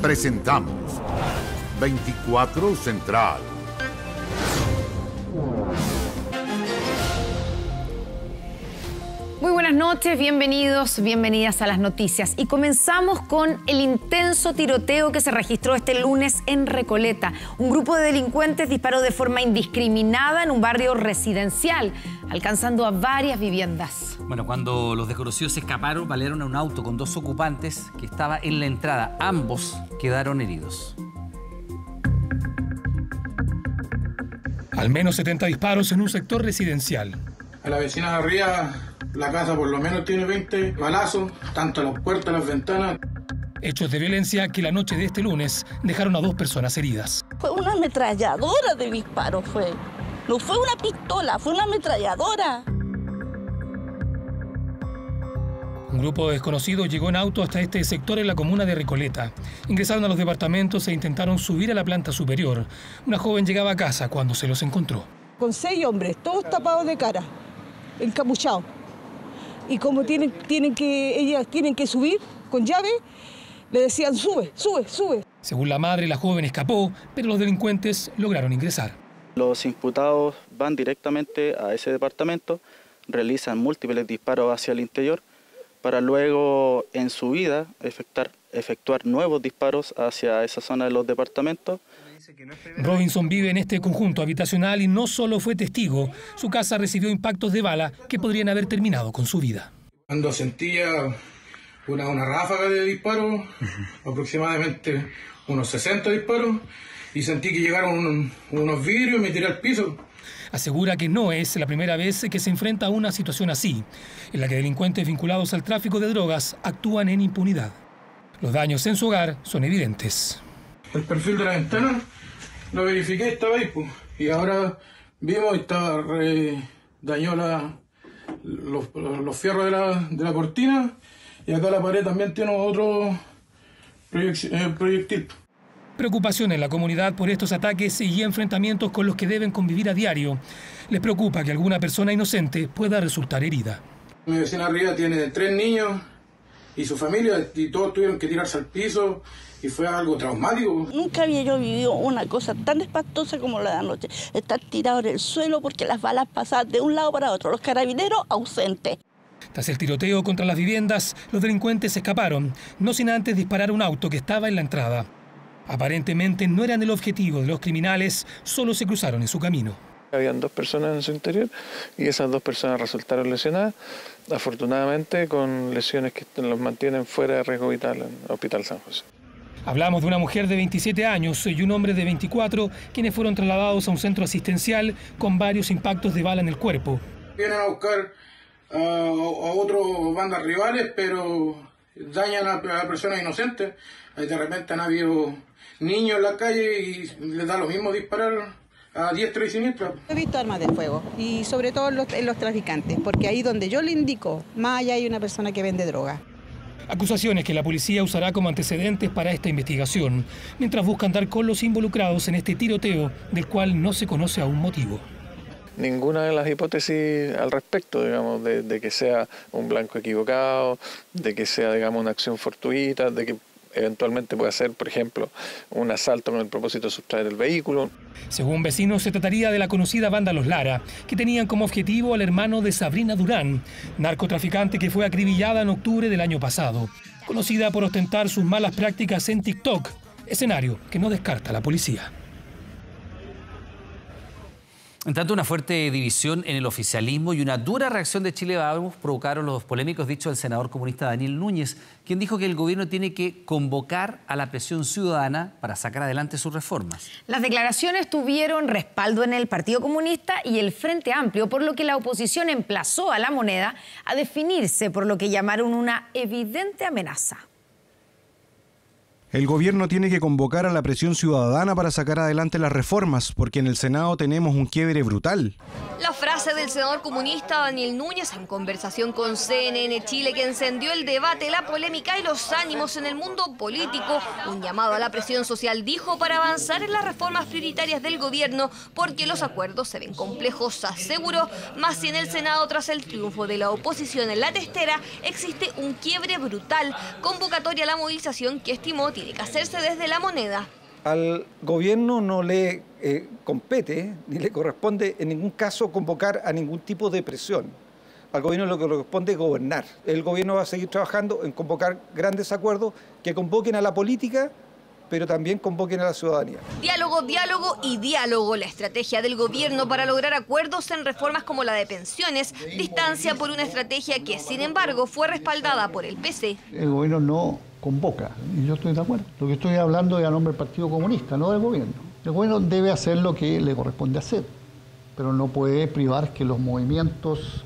Presentamos 24 Central. Muy buenas noches, bienvenidos, bienvenidas a las noticias. Y comenzamos con el intenso tiroteo que se registró este lunes en Recoleta. Un grupo de delincuentes disparó de forma indiscriminada en un barrio residencial, alcanzando a varias viviendas. Bueno, cuando los desconocidos se escaparon, balearon a un auto con dos ocupantes que estaba en la entrada. Ambos quedaron heridos. Al menos 70 disparos en un sector residencial. A la vecina de arriba, la casa por lo menos tiene 20 balazos, tanto a las puertas, a las ventanas. Hechos de violencia que la noche de este lunes dejaron a 2 personas heridas. Fue una ametralladora de disparos, fue. No fue una pistola, fue una ametralladora. Un grupo de desconocidos llegó en auto hasta este sector en la comuna de Recoleta. Ingresaron a los departamentos e intentaron subir a la planta superior. Una joven llegaba a casa cuando se los encontró. Con 6 hombres, todos tapados de cara, encapuchados. Y como ellas tienen que subir con llave, le decían sube, sube, sube. Según la madre, la joven escapó, pero los delincuentes lograron ingresar. Los imputados van directamente a ese departamento, realizan múltiples disparos hacia el interior, para luego en su vida efectuar nuevos disparos hacia esa zona de los departamentos. Robinson vive en este conjunto habitacional y no solo fue testigo, su casa recibió impactos de bala que podrían haber terminado con su vida. Cuando sentía una ráfaga de disparos, aproximadamente unos 60 disparos, y sentí que llegaron unos vidrios y me tiré al piso. Asegura que no es la primera vez que se enfrenta a una situación así, en la que delincuentes vinculados al tráfico de drogas actúan en impunidad. Los daños en su hogar son evidentes. El perfil de la ventana lo verifiqué, estaba ahí, pues. Y ahora vimos y estaba dañó los fierros de la cortina, y acá la pared también tiene otro proyectil. Preocupación en la comunidad por estos ataques y enfrentamientos con los que deben convivir a diario. Les preocupa que alguna persona inocente pueda resultar herida. Mi vecina arriba tiene 3 niños y su familia, y todos tuvieron que tirarse al piso, y fue algo traumático. Nunca había yo vivido una cosa tan espantosa como la de anoche. Estar tirado en el suelo porque las balas pasaban de un lado para otro, los carabineros ausentes. Tras el tiroteo contra las viviendas, los delincuentes escaparon, no sin antes disparar un auto que estaba en la entrada. Aparentemente no eran el objetivo de los criminales, solo se cruzaron en su camino. Habían 2 personas en su interior y esas 2 personas resultaron lesionadas, afortunadamente con lesiones que los mantienen fuera de riesgo vital en el Hospital San José. Hablamos de una mujer de 27 años y un hombre de 24, quienes fueron trasladados a un centro asistencial con varios impactos de bala en el cuerpo. Vienen a buscar a otras bandas rivales, pero dañan a personas inocentes. De repente han habido niños en la calle y les da lo mismo disparar a diestra y siniestra. He visto armas de fuego y sobre todo en los traficantes, porque ahí donde yo le indico, más allá hay una persona que vende droga. Acusaciones que la policía usará como antecedentes para esta investigación, mientras buscan dar con los involucrados en este tiroteo, del cual no se conoce aún motivo. Ninguna de las hipótesis al respecto, digamos, de que sea un blanco equivocado, de que sea, digamos, una acción fortuita, de que eventualmente puede ser, por ejemplo, un asalto con el propósito de sustraer el vehículo. Según vecinos, se trataría de la conocida banda Los Lara, que tenían como objetivo al hermano de Sabrina Durán, narcotraficante que fue acribillada en octubre del año pasado, conocida por ostentar sus malas prácticas en TikTok, escenario que no descarta la policía. En tanto, una fuerte división en el oficialismo y una dura reacción de Chile Vamos provocaron los polémicos dichos del senador comunista Daniel Núñez, quien dijo que el gobierno tiene que convocar a la presión ciudadana para sacar adelante sus reformas. Las declaraciones tuvieron respaldo en el Partido Comunista y el Frente Amplio, por lo que la oposición emplazó a La Moneda a definirse por lo que llamaron una evidente amenaza. El gobierno tiene que convocar a la presión ciudadana para sacar adelante las reformas, porque en el Senado tenemos un quiebre brutal. La frase del senador comunista Daniel Núñez en conversación con CNN Chile, que encendió el debate, la polémica y los ánimos en el mundo político. Un llamado a la presión social, dijo, para avanzar en las reformas prioritarias del gobierno, porque los acuerdos se ven complejos, aseguró. Más si en el Senado, tras el triunfo de la oposición en la testera, existe un quiebre brutal. Convocatoria a la movilización que estimó tiene que hacerse desde La Moneda. Al gobierno no le compete ni le corresponde en ningún caso convocar a ningún tipo de presión. Al gobierno lo que le corresponde es gobernar. El gobierno va a seguir trabajando en convocar grandes acuerdos que convoquen a la política, pero también convoquen a la ciudadanía. Diálogo, diálogo y diálogo. La estrategia del gobierno para lograr acuerdos en reformas como la de pensiones distancia por una estrategia que, sin embargo, fue respaldada por el PC. El gobierno no convoca, y yo estoy de acuerdo. Lo que estoy hablando es a nombre del Partido Comunista, no del gobierno. El gobierno debe hacer lo que le corresponde hacer, pero no puede privar que los movimientos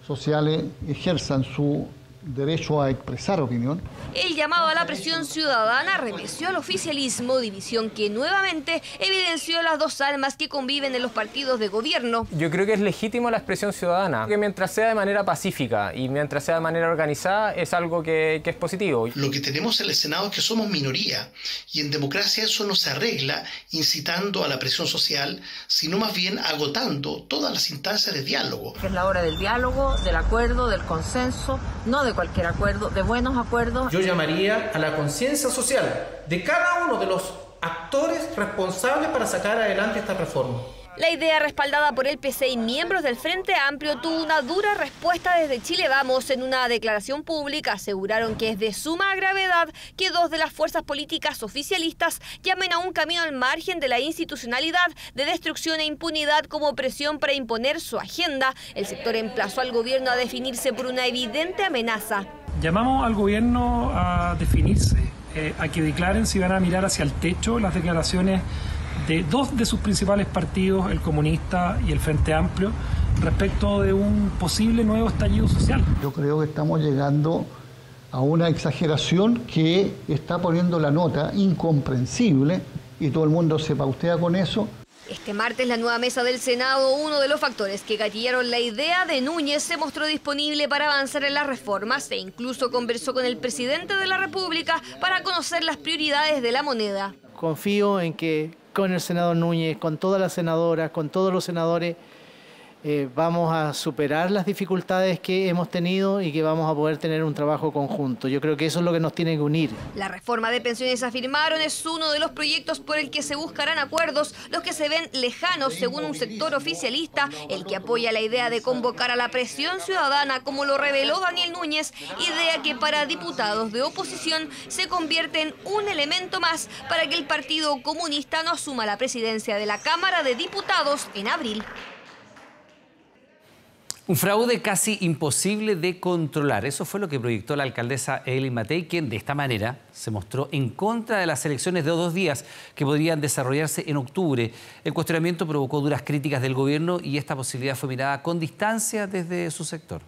sociales ejerzan su derecho a expresar opinión. El llamado a la presión ciudadana remeció al oficialismo, división que nuevamente evidenció las dos almas que conviven en los partidos de gobierno. Yo creo que es legítimo la expresión ciudadana, que mientras sea de manera pacífica y mientras sea de manera organizada es algo que es positivo. Lo que tenemos en el Senado es que somos minoría y en democracia eso no se arregla incitando a la presión social, sino más bien agotando todas las instancias de diálogo. Es la hora del diálogo, del acuerdo, del consenso, no de cualquier acuerdo, de buenos acuerdos. Yo llamaría a la conciencia social de cada uno de los actores responsables para sacar adelante esta reforma. La idea, respaldada por el PC y miembros del Frente Amplio, tuvo una dura respuesta desde Chile Vamos. En una declaración pública aseguraron que es de suma gravedad que dos de las fuerzas políticas oficialistas llamen a un camino al margen de la institucionalidad, de destrucción e impunidad como presión para imponer su agenda. El sector emplazó al gobierno a definirse por una evidente amenaza. Llamamos al gobierno a definirse, a que declaren si van a mirar hacia el techo las declaraciones de dos de sus principales partidos, el Comunista y el Frente Amplio, respecto de un posible nuevo estallido social. Yo creo que estamos llegando a una exageración que está poniendo la nota incomprensible y todo el mundo se paustea con eso. Este martes, la nueva mesa del Senado, uno de los factores que gatillaron la idea de Núñez, se mostró disponible para avanzar en las reformas e incluso conversó con el presidente de la República para conocer las prioridades de La Moneda. Confío en que con el senador Núñez, con todas las senadoras, con todos los senadores, vamos a superar las dificultades que hemos tenido y que vamos a poder tener un trabajo conjunto. Yo creo que eso es lo que nos tiene que unir. La reforma de pensiones, afirmaron, es uno de los proyectos por el que se buscarán acuerdos, los que se ven lejanos según un sector oficialista, el que apoya la idea de convocar a la presión ciudadana, como lo reveló Daniel Núñez, idea que para diputados de oposición se convierte en un elemento más para que el Partido Comunista no asuma la presidencia de la Cámara de Diputados en abril. Un fraude casi imposible de controlar. Eso fue lo que proyectó la alcaldesa Evelyn Matei, quien de esta manera se mostró en contra de las elecciones de 2 días que podrían desarrollarse en octubre. El cuestionamiento provocó duras críticas del gobierno y esta posibilidad fue mirada con distancia desde su sector.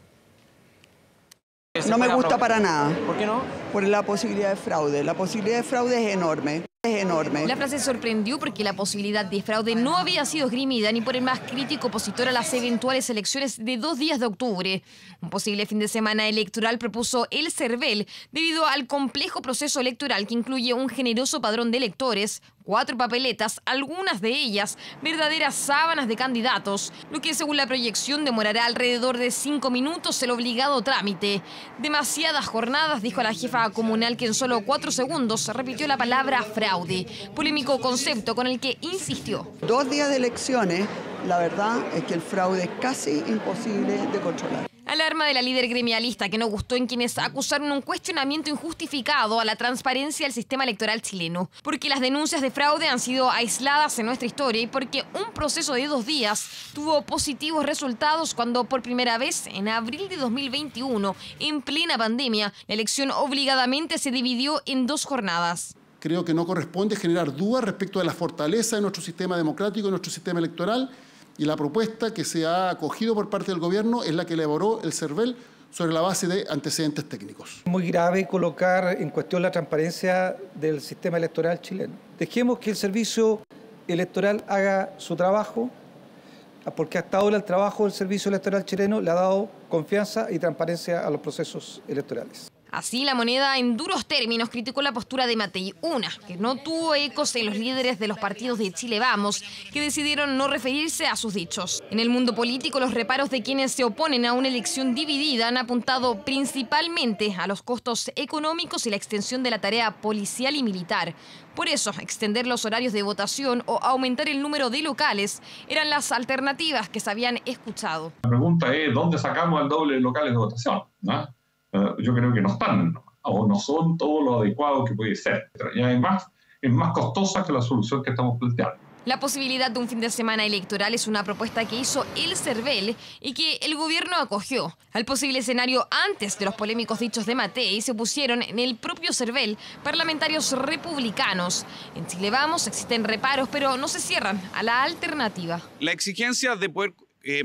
No me gusta para nada. ¿Por qué no? Por la posibilidad de fraude. La posibilidad de fraude es enorme. Es enorme. La frase sorprendió porque la posibilidad de fraude no había sido esgrimida ni por el más crítico opositor a las eventuales elecciones de 2 días de octubre. Un posible fin de semana electoral propuso el CERVEL debido al complejo proceso electoral que incluye un generoso padrón de electores, 4 papeletas, algunas de ellas verdaderas sábanas de candidatos, lo que según la proyección demorará alrededor de 5 minutos el obligado trámite. Demasiadas jornadas, dijo la jefa comunal, que en solo 4 segundos repitió la palabra fraude. Polémico concepto con el que insistió. 2 días de elecciones, la verdad es que el fraude es casi imposible de controlar. Alarma de la líder gremialista, que no gustó en quienes acusaron un cuestionamiento injustificado a la transparencia del sistema electoral chileno, porque las denuncias de fraude han sido aisladas en nuestra historia y porque un proceso de 2 días tuvo positivos resultados cuando por primera vez en abril de 2021, en plena pandemia, la elección obligadamente se dividió en 2 jornadas. Creo que no corresponde generar dudas respecto de la fortaleza de nuestro sistema democrático y nuestro sistema electoral, y la propuesta que se ha acogido por parte del gobierno es la que elaboró el CERVEL sobre la base de antecedentes técnicos. Es muy grave colocar en cuestión la transparencia del sistema electoral chileno. Dejemos que el servicio electoral haga su trabajo. porque hasta ahora el trabajo del Servicio Electoral chileno le ha dado confianza y transparencia a los procesos electorales. Así, La Moneda en duros términos criticó la postura de Matei, una que no tuvo ecos en los líderes de los partidos de Chile Vamos, que decidieron no referirse a sus dichos. En el mundo político, los reparos de quienes se oponen a una elección dividida han apuntado principalmente a los costos económicos y la extensión de la tarea policial y militar. Por eso, extender los horarios de votación o aumentar el número de locales eran las alternativas que se habían escuchado. La pregunta es, ¿dónde sacamos el doble de locales de votación? ¿No? Yo creo que no están o no son todo lo adecuado que puede ser. Y además es más costosa que la solución que estamos planteando. La posibilidad de un fin de semana electoral es una propuesta que hizo el CERVEL y que el gobierno acogió. Al posible escenario antes de los polémicos dichos de Matei se opusieron en el propio CERVEL parlamentarios republicanos. En Chile Vamos existen reparos, pero no se cierran a la alternativa. La exigencia de poder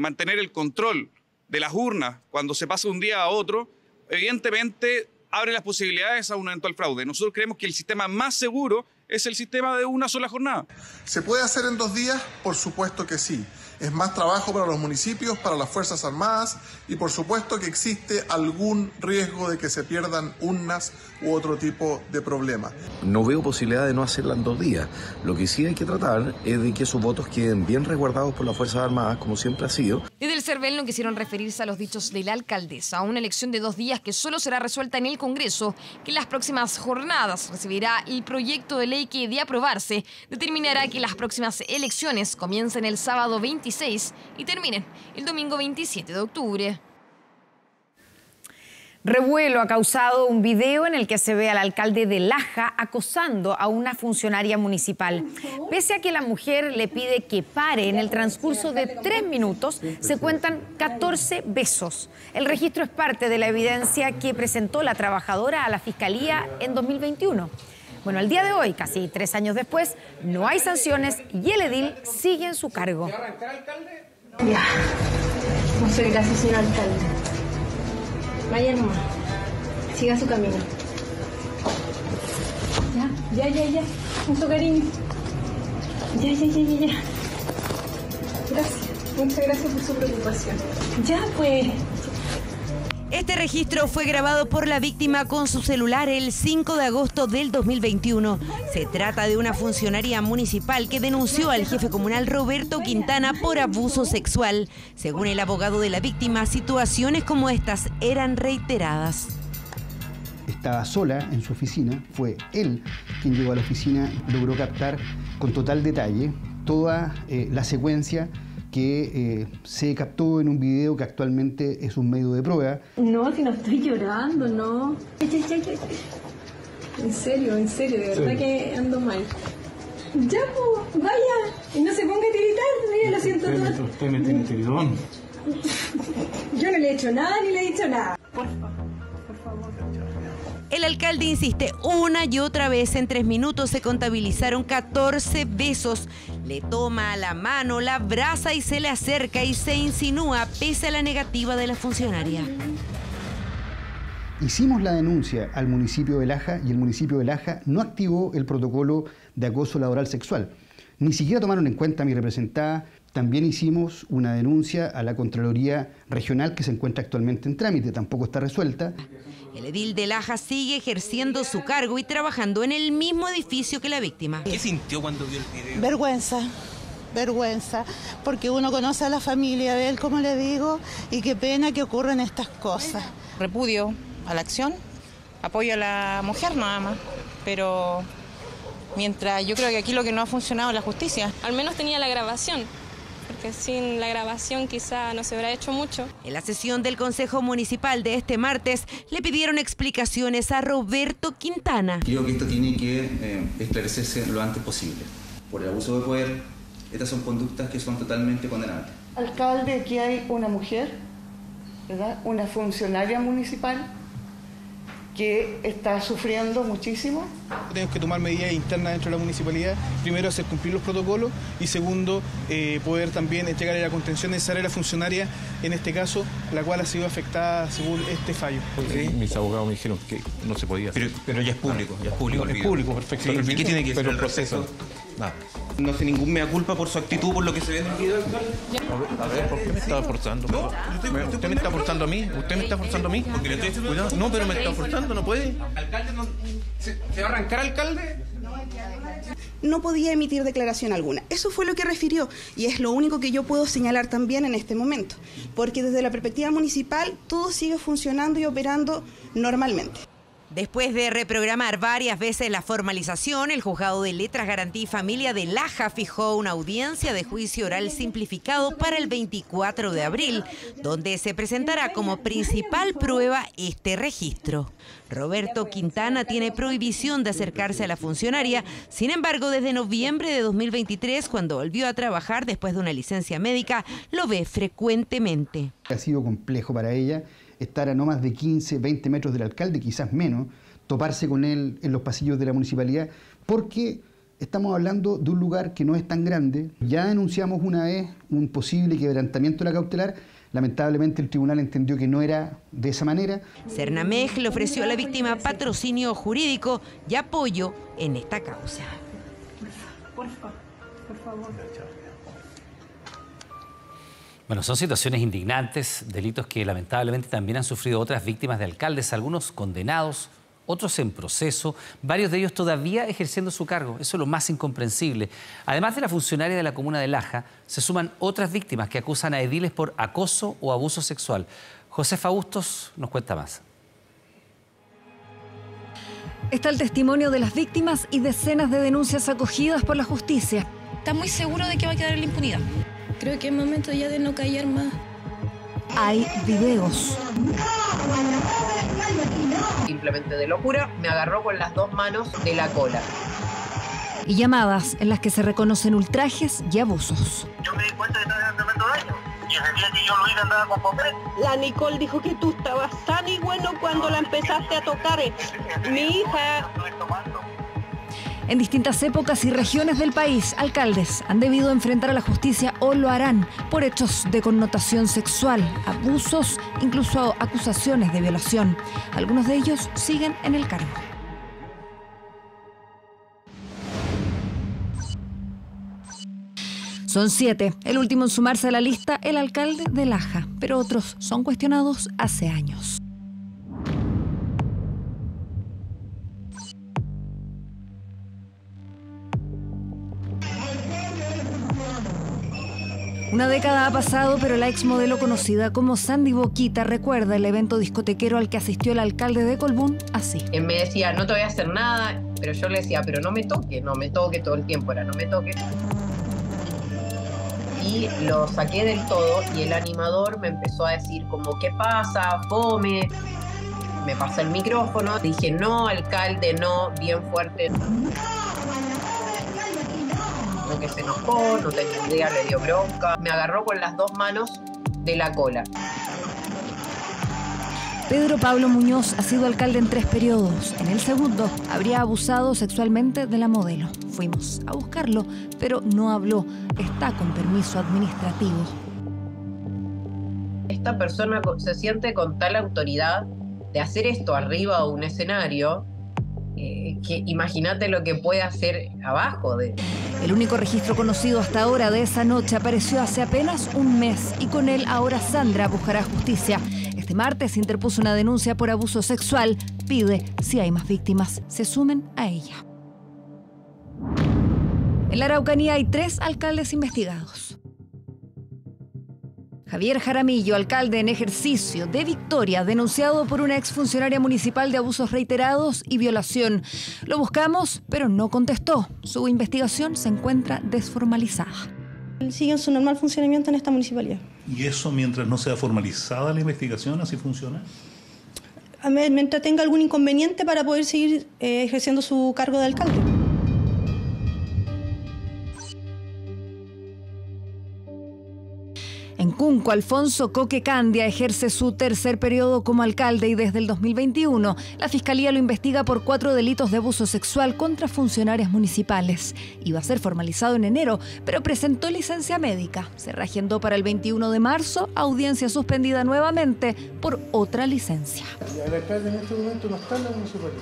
mantener el control de las urnas cuando se pasa de un día a otro, evidentemente abre las posibilidades a un eventual fraude. Nosotros creemos que el sistema más seguro es el sistema de una sola jornada. ¿Se puede hacer en 2 días? Por supuesto que sí. Es más trabajo para los municipios, para las Fuerzas Armadas y por supuesto que existe algún riesgo de que se pierdan urnas u otro tipo de problema. No veo posibilidad de no hacerla en 2 días. Lo que sí hay que tratar es de que esos votos queden bien resguardados por las Fuerzas Armadas, como siempre ha sido. Desde el CERVEL no quisieron referirse a los dichos de la alcaldesa, a una elección de 2 días que solo será resuelta en el Congreso, que en las próximas jornadas recibirá el proyecto de ley que, de aprobarse, determinará que las próximas elecciones comiencen el sábado 26 y terminen el domingo 27 de octubre. Revuelo ha causado un video en el que se ve al alcalde de Laja acosando a una funcionaria municipal. Pese a que la mujer le pide que pare, en el transcurso de 3 minutos se cuentan 14 besos. El registro es parte de la evidencia que presentó la trabajadora a la Fiscalía en 2021. Bueno, al día de hoy, casi 3 años después, no hay sanciones y el edil sigue en su cargo. Ya. Muchas gracias, señor alcalde. Vaya nomás. Siga su camino. Ya. Mucho cariño. Ya. Gracias. Muchas gracias por su preocupación. Ya, pues. Este registro fue grabado por la víctima con su celular el 5 de agosto del 2021. Se trata de una funcionaria municipal que denunció al jefe comunal Roberto Quintana por abuso sexual. Según el abogado de la víctima, situaciones como estas eran reiteradas. Estaba sola en su oficina, fue él quien llegó a la oficina, logró captar con total detalle toda la secuencia que se captó en un video que actualmente es un medio de prueba. No, si no estoy llorando, no. Ya. En serio, de verdad que ando mal. Ya, pues, vaya, y no se ponga a tiritar, mira, lo siento todo. Usted me tiene tiritón. Yo no le he hecho nada ni le he dicho nada. Por favor. El alcalde insiste una y otra vez. En 3 minutos se contabilizaron 14 besos. Le toma la mano, la abraza y se le acerca y se insinúa pese a la negativa de la funcionaria. Hicimos la denuncia al municipio de Laja y el municipio de Laja no activó el protocolo de acoso laboral sexual. Ni siquiera tomaron en cuenta a mi representada. También hicimos una denuncia a la Contraloría Regional que se encuentra actualmente en trámite, tampoco está resuelta. El edil de Laja sigue ejerciendo su cargo y trabajando en el mismo edificio que la víctima. ¿Qué sintió cuando vio el video? Vergüenza, porque uno conoce a la familia de él, como le digo, y qué pena que ocurran estas cosas. Repudio a la acción, apoyo a la mujer nada más, pero mientras yo creo que aquí lo que no ha funcionado es la justicia. Al menos tenía la grabación, porque sin la grabación quizá no se hubiera hecho mucho. En la sesión del Consejo Municipal de este martes le pidieron explicaciones a Roberto Quintana. Creo que esto tiene que esclarecerse lo antes posible. Por el abuso de poder, estas son conductas que son totalmente condenables. Alcalde, aquí hay una mujer, ¿verdad? Una funcionaria municipal que está sufriendo muchísimo. Tenemos que tomar medidas internas dentro de la municipalidad. Primero, hacer cumplir los protocolos y segundo, poder también entregar la contención necesaria a la funcionaria, en este caso, la cual ha sido afectada según este fallo. Mis abogados me dijeron que no se podía hacer. Pero ya es público, el video. Es público, perfecto. Sí, ¿y qué tiene que ser pero el proceso? Nada. No hace ningún mea culpa por su actitud, por lo que se ve en el video, alcalde. A ver, ¿por qué me está forzando? No, ¿Usted me está forzando a mí? ¿Usted me está forzando a mí? Porque le estoy diciendo... Cuidado. No, pero me está forzando, no puede. ¿Alcalde no... ¿Se va a arrancar, alcalde? No podía emitir declaración alguna. Eso fue lo que refirió y es lo único que yo puedo señalar también en este momento, porque desde la perspectiva municipal todo sigue funcionando y operando normalmente. Después de reprogramar varias veces la formalización, el Juzgado de Letras, Garantía y Familia de Laja fijó una audiencia de juicio oral simplificado para el 24 de abril, donde se presentará como principal prueba este registro. Roberto Quintana tiene prohibición de acercarse a la funcionaria, sin embargo, desde noviembre de 2023, cuando volvió a trabajar después de una licencia médica, lo ve frecuentemente. Ha sido complejo para ella estar a no más de 15, 20 metros del alcalde, quizás menos, toparse con él en los pasillos de la municipalidad, porque estamos hablando de un lugar que no es tan grande. Ya denunciamos una vez un posible quebrantamiento de la cautelar. Lamentablemente el tribunal entendió que no era de esa manera. Cernamej le ofreció a la víctima patrocinio jurídico y apoyo en esta causa. Por favor. Bueno, son situaciones indignantes, delitos que lamentablemente también han sufrido otras víctimas de alcaldes, algunos condenados, otros en proceso, varios de ellos todavía ejerciendo su cargo. Eso es lo más incomprensible. Además de la funcionaria de la comuna de Laja, se suman otras víctimas que acusan a ediles por acoso o abuso sexual. Josefa Bustos nos cuenta más. Está el testimonio de las víctimas y decenas de denuncias acogidas por la justicia. ¿Está muy seguro de que va a quedar en la impunidad? Creo que es momento ya de no callar más. Hay videos. Simplemente de locura, me agarró con las dos manos de la cola. Y llamadas en las que se reconocen ultrajes y abusos. Yo me di cuenta que estaba haciendo tremendo daño. Y ese día que yo lo hice andaba con papel. La Nicole dijo que tú estabas tan y bueno cuando la empezaste a tocar. Mi hija... En distintas épocas y regiones del país, alcaldes han debido enfrentar a la justicia o lo harán por hechos de connotación sexual, abusos, incluso acusaciones de violación. Algunos de ellos siguen en el cargo. Son 7. El último en sumarse a la lista, el alcalde de Laja, pero otros son cuestionados hace años. Una década ha pasado, pero la exmodelo conocida como Sandy Boquita recuerda el evento discotequero al que asistió el alcalde de Colbún así. Él me decía, no te voy a hacer nada, pero yo le decía, pero no me toque todo el tiempo era, no me toque. Y lo saqué del todo y el animador me empezó a decir como, ¿qué pasa? Fome. Me pasó el micrófono, dije, no, alcalde, no, bien fuerte. Que se enojó, no tenía idea, le dio bronca. Me agarró con las dos manos de la cola. Pedro Pablo Muñoz ha sido alcalde en 3 periodos. En el segundo, habría abusado sexualmente de la modelo. Fuimos a buscarlo, pero no habló. Está con permiso administrativo. Esta persona se siente con tal autoridad de hacer esto arriba de un escenario que imagínate lo que puede hacer abajo. El único registro conocido hasta ahora de esa noche apareció hace apenas un mes y con él ahora Sandra buscará justicia. Este martes interpuso una denuncia por abuso sexual. Pide, si hay más víctimas, se sumen a ella. En la Araucanía hay 3 alcaldes investigados. Javier Jaramillo, alcalde en ejercicio de Victoria, denunciado por una exfuncionaria municipal de abusos reiterados y violación. Lo buscamos, pero no contestó. Su investigación se encuentra desformalizada. Sigue en su normal funcionamiento en esta municipalidad. ¿Y eso mientras no sea formalizada la investigación, así funciona? Mientras tenga algún inconveniente para poder seguir ejerciendo su cargo de alcalde. En Cunco, Alfonso Coque Candia ejerce su 3er periodo como alcalde y desde el 2021 la Fiscalía lo investiga por 4 delitos de abuso sexual contra funcionarias municipales. Iba a ser formalizado en enero, pero presentó licencia médica. Se reagendó para el 21 de marzo, audiencia suspendida nuevamente por otra licencia. El alcalde en este momento no está en la municipalidad.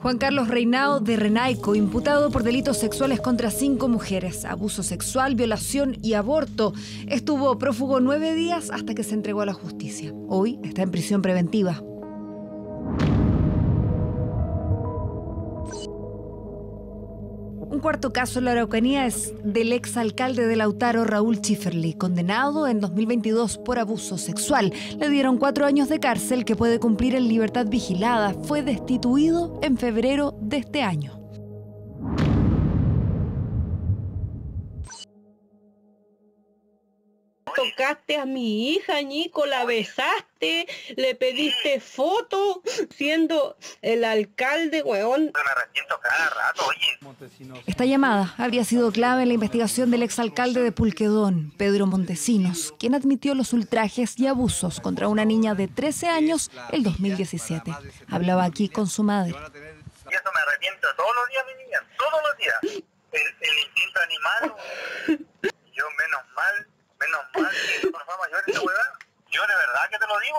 Juan Carlos Reinao de Renaico, imputado por delitos sexuales contra 5 mujeres, abuso sexual, violación y aborto, estuvo prófugo 9 días hasta que se entregó a la justicia. Hoy está en prisión preventiva. Un cuarto caso en la Araucanía es del exalcalde de Lautaro, Raúl Schifferle, condenado en 2022 por abuso sexual. Le dieron 4 años de cárcel que puede cumplir en libertad vigilada. Fue destituido en febrero de este año. Tocaste a mi hija, Nico, la besaste, le pediste foto, siendo el alcalde, weón. Me arrepiento cada rato, oye. Esta llamada habría sido clave en la investigación del exalcalde de Pulquedón, Pedro Montesinos, quien admitió los ultrajes y abusos contra una niña de 13 años el 2017. Hablaba aquí con su madre. Y eso me arrepiento todos los días, mi niña, todos los días. El instinto animal, yo menos mal que no fue mayor esa hueá. Yo de verdad que te lo digo,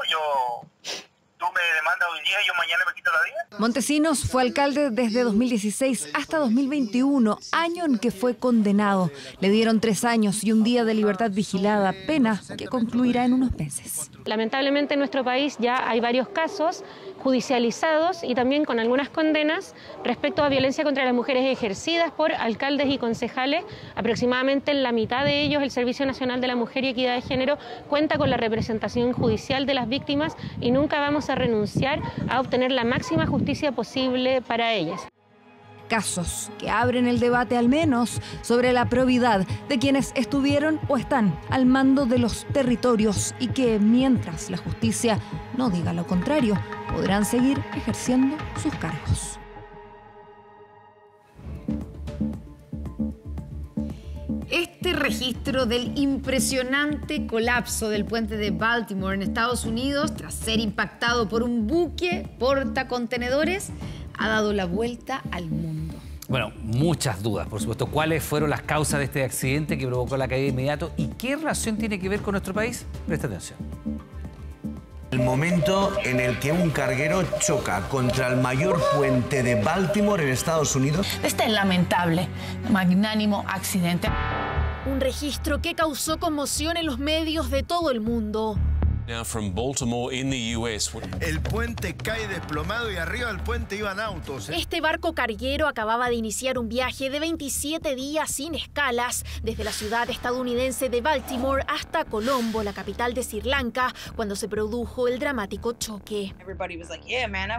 tú me demandas hoy día y yo mañana me quito la vida. Montesinos fue alcalde desde 2016 hasta 2021, año en que fue condenado. Le dieron 3 años y un día de libertad vigilada, pena que concluirá en unos meses. Lamentablemente en nuestro país ya hay varios casos judicializados y también con algunas condenas respecto a violencia contra las mujeres ejercidas por alcaldes y concejales. Aproximadamente en la mitad de ellos el Servicio Nacional de la Mujer y Equidad de Género cuenta con la representación judicial de las víctimas y nunca vamos a renunciar a obtener la máxima justicia posible para ellas. Casos que abren el debate al menos sobre la probidad de quienes estuvieron o están al mando de los territorios y que mientras la justicia no diga lo contrario, podrán seguir ejerciendo sus cargos. Este registro del impresionante colapso del puente de Baltimore en Estados Unidos, tras ser impactado por un buque portacontenedores, ha dado la vuelta al mundo. Bueno, muchas dudas, por supuesto. ¿Cuáles fueron las causas de este accidente que provocó la caída inmediata? ¿Y qué relación tiene que ver con nuestro país? Presta atención. El momento en el que un carguero choca contra el mayor puente de Baltimore en Estados Unidos. Este lamentable, magnánimo accidente. Un registro que causó conmoción en los medios de todo el mundo. El puente cae desplomado y arriba del puente iban autos. Este barco carguero acababa de iniciar un viaje de 27 días sin escalas desde la ciudad estadounidense de Baltimore hasta Colombo, la capital de Sri Lanka, cuando se produjo el dramático choque.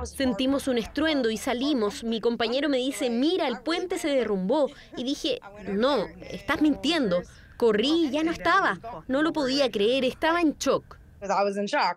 Sentimos un estruendo y salimos. Mi compañero me dice, mira, el puente se derrumbó. Y dije, no, estás mintiendo. Corrí y ya no estaba. No lo podía creer, estaba en shock.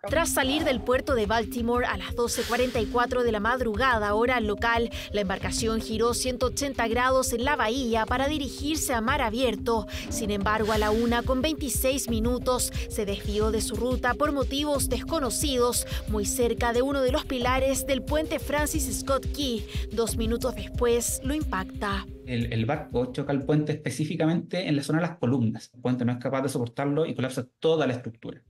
Tras salir del puerto de Baltimore a las 12:44 de la madrugada, hora local, la embarcación giró 180 grados en la bahía para dirigirse a mar abierto. Sin embargo, a la 1:26 se desvió de su ruta por motivos desconocidos, muy cerca de uno de los pilares del puente Francis Scott Key. 2 minutos después, lo impacta. El barco choca el puente específicamente en la zona de las columnas. El puente no es capaz de soportarlo y colapsa toda la estructura.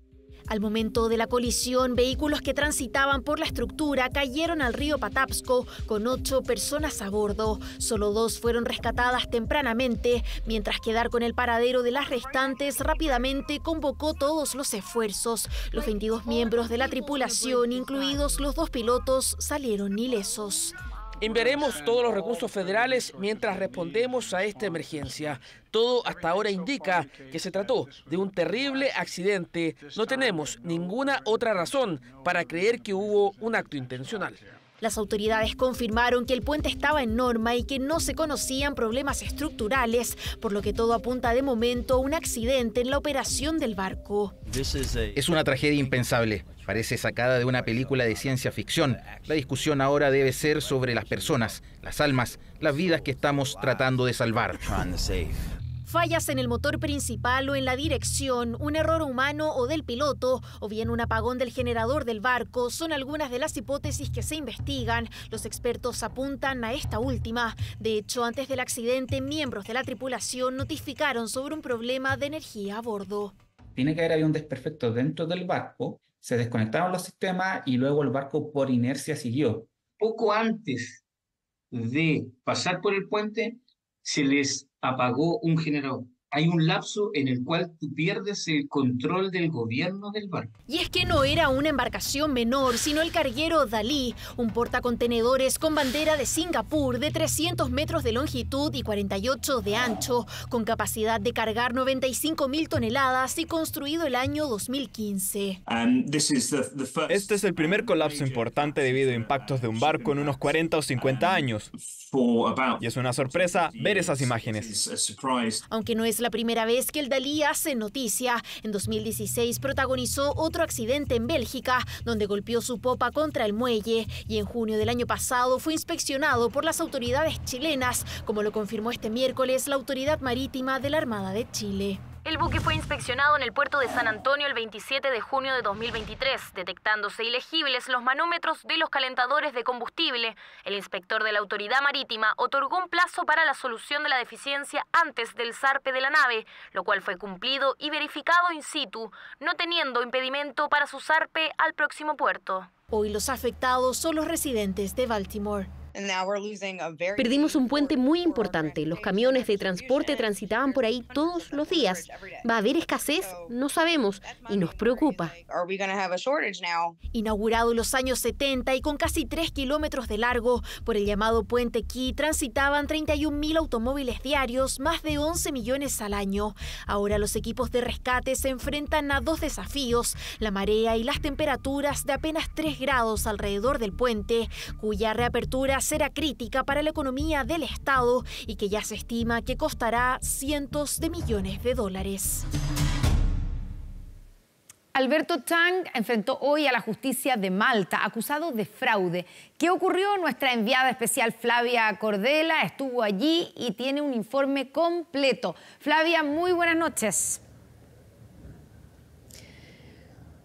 Al momento de la colisión, vehículos que transitaban por la estructura cayeron al río Patapsco con 8 personas a bordo. Solo 2 fueron rescatadas tempranamente, mientras que dar con el paradero de las restantes rápidamente convocó todos los esfuerzos. Los 22 miembros de la tripulación, incluidos los 2 pilotos, salieron ilesos. Enviaremos todos los recursos federales mientras respondemos a esta emergencia. Todo hasta ahora indica que se trató de un terrible accidente. No tenemos ninguna otra razón para creer que hubo un acto intencional. Las autoridades confirmaron que el puente estaba en norma y que no se conocían problemas estructurales, por lo que todo apunta de momento a un accidente en la operación del barco. Es una tragedia impensable. Parece sacada de una película de ciencia ficción. La discusión ahora debe ser sobre las personas, las almas, las vidas que estamos tratando de salvar. Fallas en el motor principal o en la dirección, un error humano o del piloto, o bien un apagón del generador del barco, son algunas de las hipótesis que se investigan. Los expertos apuntan a esta última. De hecho, antes del accidente, miembros de la tripulación notificaron sobre un problema de energía a bordo. Tiene que haber habido un desperfecto dentro del barco, se desconectaron los sistemas y luego el barco por inercia siguió. Poco antes de pasar por el puente, se les apagó un generador. Hay un lapso en el cual tú pierdes el control del gobierno del barco. Y es que no era una embarcación menor, sino el carguero Dalí, un portacontenedores con bandera de Singapur de 300 metros de longitud y 48 de ancho, con capacidad de cargar 95.000 toneladas y construido el año 2015. Este es el primer colapso importante debido a impactos de un barco en unos 40 o 50 años. Y es una sorpresa ver esas imágenes. Aunque no es la primera vez que el Dalí hace noticia. En 2016 protagonizó otro accidente en Bélgica, donde golpeó su popa contra el muelle, y en junio del año pasado fue inspeccionado por las autoridades chilenas, como lo confirmó este miércoles la Autoridad Marítima de la Armada de Chile. El buque fue inspeccionado en el puerto de San Antonio el 27 de junio de 2023, detectándose ilegibles los manómetros de los calentadores de combustible. El inspector de la Autoridad Marítima otorgó un plazo para la solución de la deficiencia antes del zarpe de la nave, lo cual fue cumplido y verificado in situ, no teniendo impedimento para su zarpe al próximo puerto. Hoy los afectados son los residentes de Baltimore. Perdimos un puente muy importante. Los camiones de transporte transitaban por ahí todos los días. ¿Va a haber escasez? No sabemos y nos preocupa. Inaugurado en los años 70 y con casi 3 kilómetros de largo, por el llamado Puente Key transitaban 31.000 automóviles diarios, más de 11 millones al año. Ahora los equipos de rescate se enfrentan a dos desafíos: la marea y las temperaturas de apenas 3 grados alrededor del puente, cuya reapertura será crítica para la economía del Estado y que ya se estima que costará cientos de millones de dólares. Alberto Chang enfrentó hoy a la justicia de Malta, acusado de fraude. ¿Qué ocurrió? Nuestra enviada especial Flavia Cordela estuvo allí y tiene un informe completo. Flavia, muy buenas noches.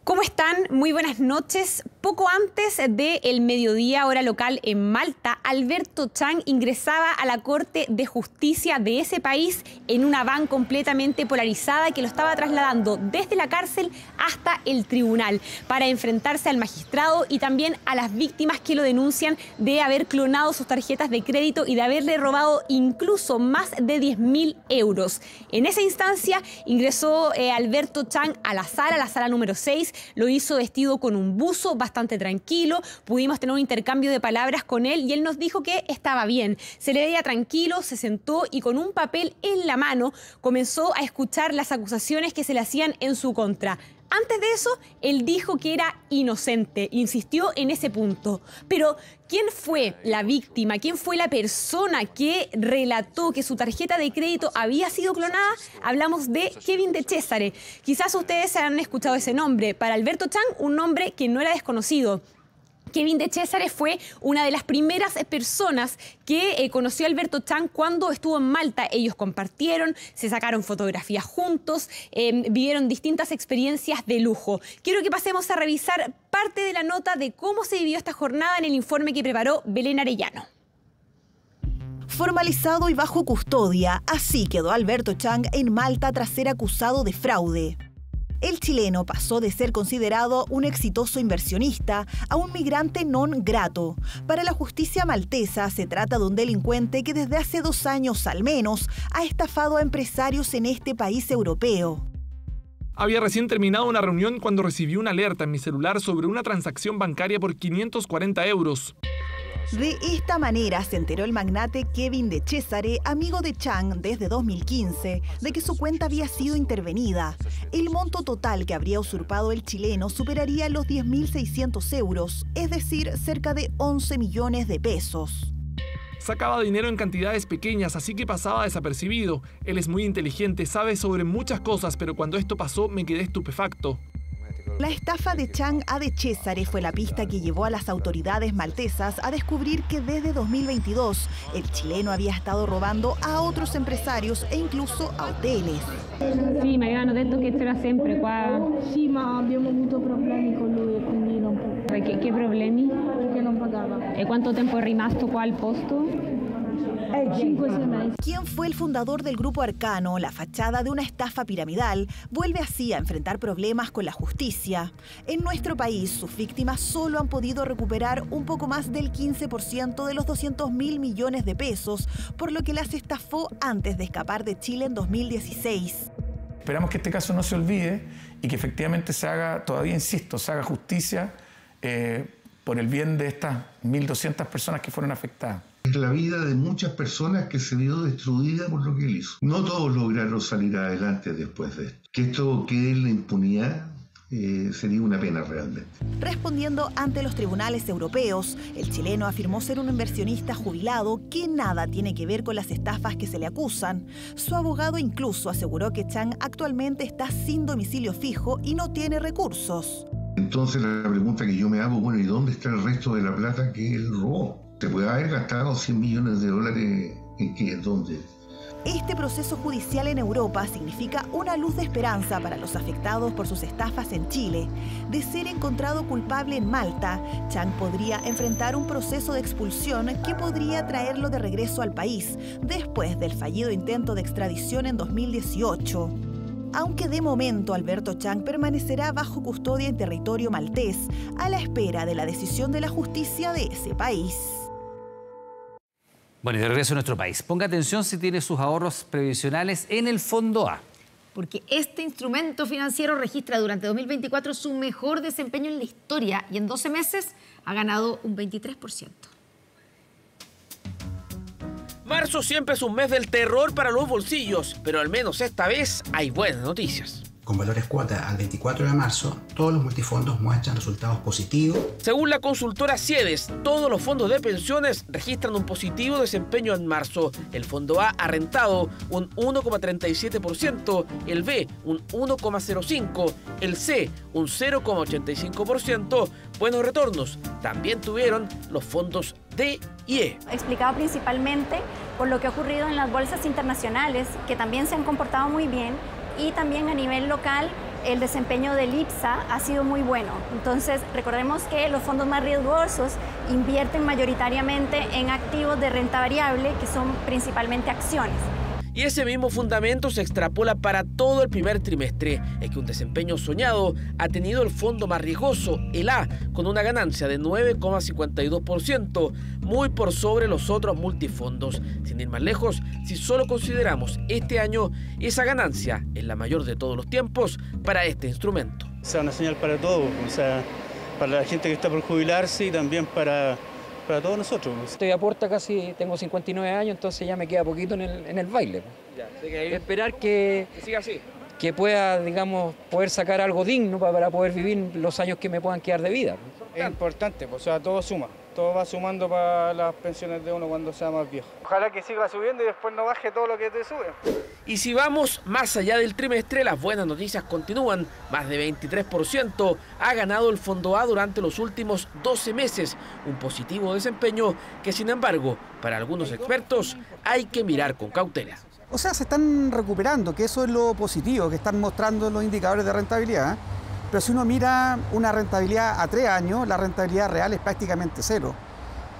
¿Cómo están? Muy buenas noches. Poco antes del mediodía, hora local en Malta, Alberto Chang ingresaba a la Corte de Justicia de ese país en una van completamente polarizada que lo estaba trasladando desde la cárcel hasta el tribunal para enfrentarse al magistrado y también a las víctimas que lo denuncian de haber clonado sus tarjetas de crédito y de haberle robado incluso más de 10.000 euros. En esa instancia ingresó Alberto Chang a la sala número 6, lo hizo vestido con un buzo, bastante tranquilo. Pudimos tener un intercambio de palabras con él y él nos dijo que estaba bien. Se le veía tranquilo, se sentó y con un papel en la mano comenzó a escuchar las acusaciones que se le hacían en su contra. Antes de eso, él dijo que era inocente, insistió en ese punto. Pero, ¿quién fue la víctima? ¿Quién fue la persona que relató que su tarjeta de crédito había sido clonada? Hablamos de Kevin De Cesare. Quizás ustedes han escuchado ese nombre. Para Alberto Chang, un nombre que no era desconocido. Kevin De Cesare fue una de las primeras personas que conoció a Alberto Chang cuando estuvo en Malta. Ellos compartieron, se sacaron fotografías juntos, vivieron distintas experiencias de lujo. Quiero que pasemos a revisar parte de la nota de cómo se vivió esta jornada en el informe que preparó Belén Arellano. Formalizado y bajo custodia, así quedó Alberto Chang en Malta tras ser acusado de fraude. El chileno pasó de ser considerado un exitoso inversionista a un migrante non grato. Para la justicia maltesa se trata de un delincuente que desde hace 2 años al menos ha estafado a empresarios en este país europeo. Había recién terminado una reunión cuando recibí una alerta en mi celular sobre una transacción bancaria por 540 euros. De esta manera se enteró el magnate Kevin De Cesare, amigo de Chang desde 2015, de que su cuenta había sido intervenida. El monto total que habría usurpado el chileno superaría los 10.600 euros, es decir, cerca de 11 millones de pesos. Sacaba dinero en cantidades pequeñas, así que pasaba desapercibido. Él es muy inteligente, sabe sobre muchas cosas, pero cuando esto pasó me quedé estupefacto. La estafa de Chang a De Cesare fue la pista que llevó a las autoridades maltesas a descubrir que desde 2022 el chileno había estado robando a otros empresarios e incluso a hoteles. Sì, ma io hanno detto che c'era sempre qua. Sì, ma abbiamo avuto problemi con lui e quindi non. Che problemi? Perché non pagava. E quanto tempo è rimasto qua al posto? Quien fue el fundador del Grupo Arcano, la fachada de una estafa piramidal, vuelve así a enfrentar problemas con la justicia. En nuestro país, sus víctimas solo han podido recuperar un poco más del 15% de los 200.000 millones de pesos, por lo que las estafó antes de escapar de Chile en 2016. Esperamos que este caso no se olvide y que efectivamente se haga, todavía insisto, se haga justicia por el bien de estas 1.200 personas que fueron afectadas. Es la vida de muchas personas que se vio destruida por lo que él hizo. No todos lograron salir adelante después de esto. Que esto quede en la impunidad sería una pena realmente. Respondiendo ante los tribunales europeos, el chileno afirmó ser un inversionista jubilado que nada tiene que ver con las estafas que se le acusan. Su abogado incluso aseguró que Chang actualmente está sin domicilio fijo y no tiene recursos. Entonces la pregunta que yo me hago, bueno, ¿y dónde está el resto de la plata que él robó? ¿Se puede haber gastado 100 millones de dólares en qué? ¿Dónde? Este proceso judicial en Europa significa una luz de esperanza para los afectados por sus estafas en Chile. De ser encontrado culpable en Malta, Chang podría enfrentar un proceso de expulsión que podría traerlo de regreso al país, después del fallido intento de extradición en 2018. Aunque de momento Alberto Chang permanecerá bajo custodia en territorio maltés, a la espera de la decisión de la justicia de ese país. Bueno, y de regreso a nuestro país. Ponga atención si tiene sus ahorros previsionales en el Fondo A. Porque este instrumento financiero registra durante 2024 su mejor desempeño en la historia y en 12 meses ha ganado un 23%. Marzo siempre es un mes del terror para los bolsillos, pero al menos esta vez hay buenas noticias. Con valores cuota al 24 de marzo, todos los multifondos muestran resultados positivos. Según la consultora Ciedes, todos los fondos de pensiones registran un positivo desempeño en marzo. El Fondo A ha rentado un 1,37%, el B un 1,05%, el C un 0,85%. Buenos retornos también tuvieron los fondos D y E. Explicado principalmente por lo que ha ocurrido en las bolsas internacionales, que también se han comportado muy bien, y también a nivel local el desempeño del IPSA ha sido muy bueno. Entonces recordemos que los fondos más riesgosos invierten mayoritariamente en activos de renta variable, que son principalmente acciones. Y ese mismo fundamento se extrapola para todo el primer trimestre. Es que un desempeño soñado ha tenido el fondo más riesgoso, el A, con una ganancia de 9,52%, muy por sobre los otros multifondos. Sin ir más lejos, si solo consideramos este año, esa ganancia es la mayor de todos los tiempos para este instrumento. O sea, una señal para todos, o sea, para la gente que está por jubilarse y también para todos nosotros. Estoy a puerta casi, tengo 59 años, entonces ya me queda poquito en el baile. Esperar que siga así, que pueda, digamos, poder sacar algo digno para poder vivir los años que me puedan quedar de vida. Es importante, o sea, todo suma. Todo va sumando para las pensiones de uno cuando sea más viejo. Ojalá que siga subiendo y después no baje todo lo que te sube. Y si vamos más allá del trimestre, las buenas noticias continúan. Más de 23% ha ganado el Fondo A durante los últimos 12 meses. Un positivo desempeño que, sin embargo, para algunos expertos hay que mirar con cautela. O sea, se están recuperando, que eso es lo positivo, que están mostrando los indicadores de rentabilidad. Pero si uno mira una rentabilidad a 3 años, la rentabilidad real es prácticamente cero.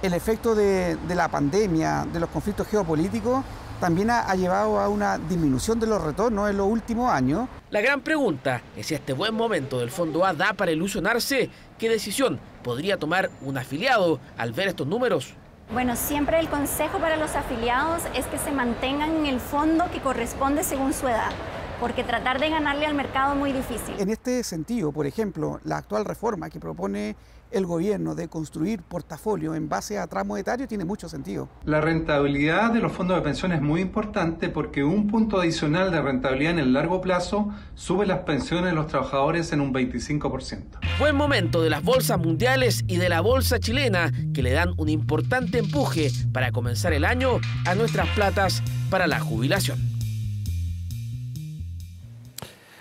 El efecto de la pandemia, de los conflictos geopolíticos, también ha llevado a una disminución de los retornos en los últimos años. La gran pregunta es si este buen momento del Fondo A da para ilusionarse. ¿Qué decisión podría tomar un afiliado al ver estos números? Bueno, siempre el consejo para los afiliados es que se mantengan en el fondo que corresponde según su edad, porque tratar de ganarle al mercado es muy difícil. En este sentido, por ejemplo, la actual reforma que propone el gobierno de construir portafolio en base a tramo etario tiene mucho sentido. La rentabilidad de los fondos de pensión es muy importante porque un punto adicional de rentabilidad en el largo plazo sube las pensiones de los trabajadores en un 25%. Buen momento de las bolsas mundiales y de la bolsa chilena, que le dan un importante empuje para comenzar el año a nuestras platas para la jubilación.